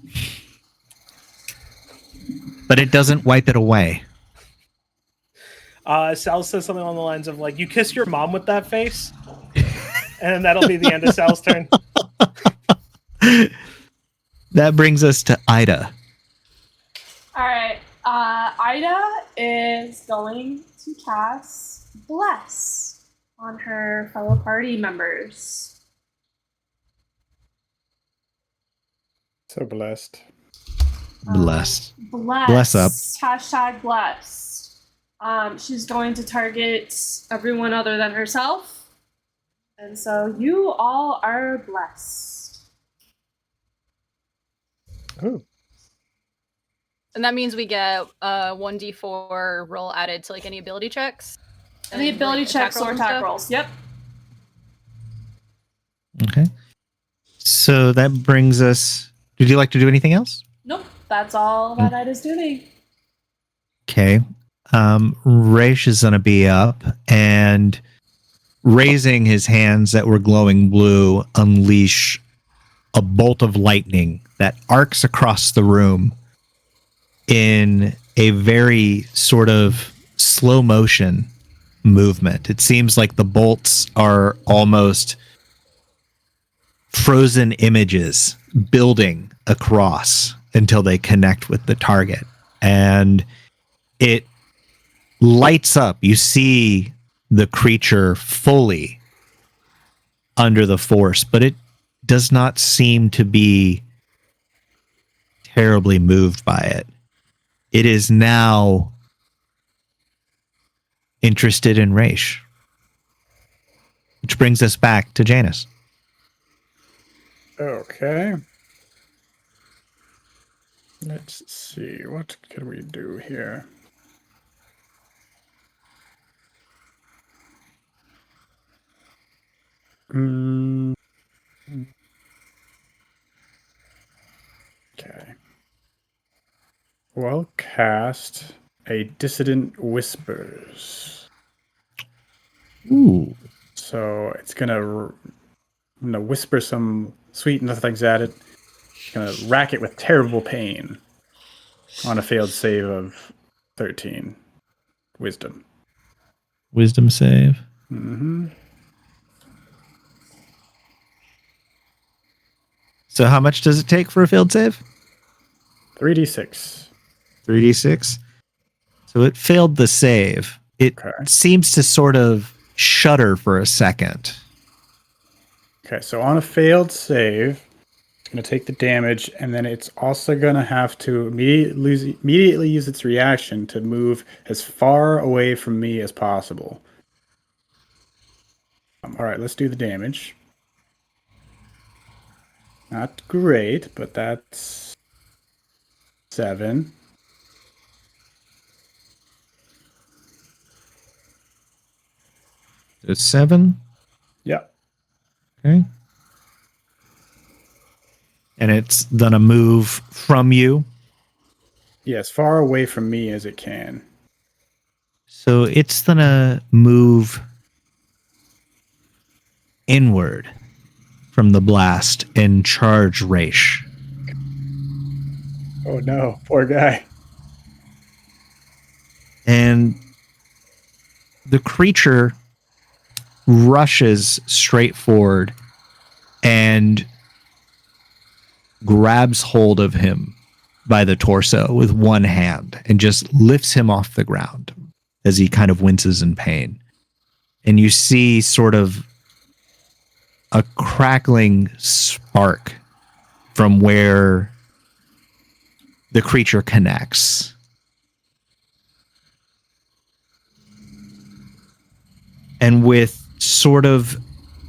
But it doesn't wipe it away. Sal says something along the lines of like, "You kiss your mom with that face," and that'll be the end of Sal's turn. That brings us to Ida. All right. Ida is going to cast Bless on her fellow party members. So blessed. Blessed. Bless. Bless up. Hashtag blessed. She's going to target everyone other than herself. And so you all are blessed. Ooh. And that means we get 1d4 roll added to like any ability checks. Any and, ability like, checks or and attack stuff. rolls. Yep. Okay. So that brings us... Would you like to do anything else? Nope. That's all that Ida's doing. Okay. Raish is going to be up and raising his hands that were glowing blue, unleash a bolt of lightning that arcs across the room in a very sort of slow motion movement. It seems like the bolts are almost frozen images building across until they connect with the target. And it lights up. You see the creature fully under the force, but it does not seem to be terribly moved by it. It is now interested in Raish. Which brings us back to Janus. Okay. Let's see. What can we do here? Okay. Well, cast a Dissident Whispers. Ooh. So it's gonna whisper some sweet nothings at it. It's gonna rack it with terrible pain on a failed save of 13. Wisdom. Wisdom save. Mm-hmm. So how much does it take for a failed save? 3d6. 3d6. So it failed the save. It seems to sort of shudder for a second. Okay, so on a failed save, it's going to take the damage, and then it's also going to have to immediately use its reaction to move as far away from me as possible. All right, let's do the damage. Not great, but that's 7. So 7. Yeah. Okay. And it's done a move from you. Yeah, as far away from me as it can. So it's going to move inward from the blast and charge Raish. Oh no, poor guy. And the creature rushes straight forward and grabs hold of him by the torso with one hand and just lifts him off the ground as he kind of winces in pain. And you see sort of a crackling spark from where the creature connects. And with sort of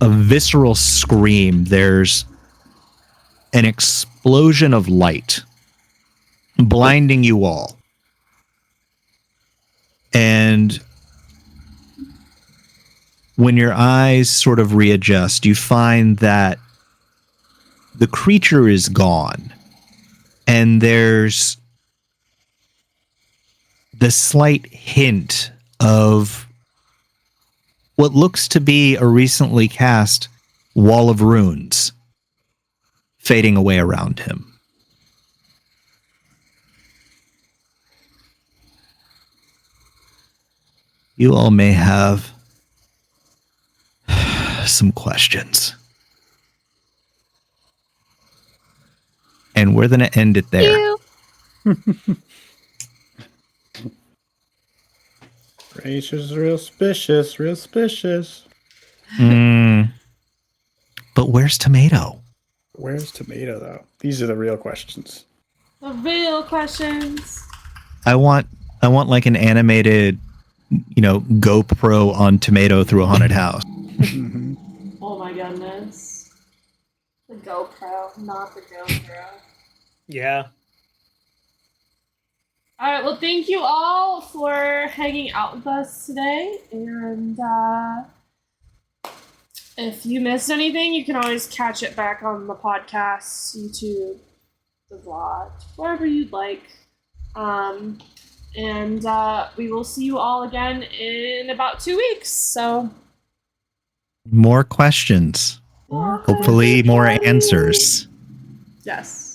a visceral scream, there's an explosion of light blinding you all. And when your eyes sort of readjust, you find that the creature is gone. And there's the slight hint of what looks to be a recently cast wall of runes fading away around him. You all may have some questions. And we're going to end it there. You. Raish is real suspicious, real suspicious. But where's Tomato? Where's Tomato, though? These are the real questions. The real questions. I want like an animated, GoPro on Tomato through a haunted house. Mhm. Oh my goodness. The GoPro, not the GoPro. Yeah. All right, well, thank you all for hanging out with us today. And if you missed anything, you can always catch it back on the podcast, YouTube, the vlog, wherever you'd like. And we will see you all again in about 2 weeks. So, More questions. Hopefully more answers. yes.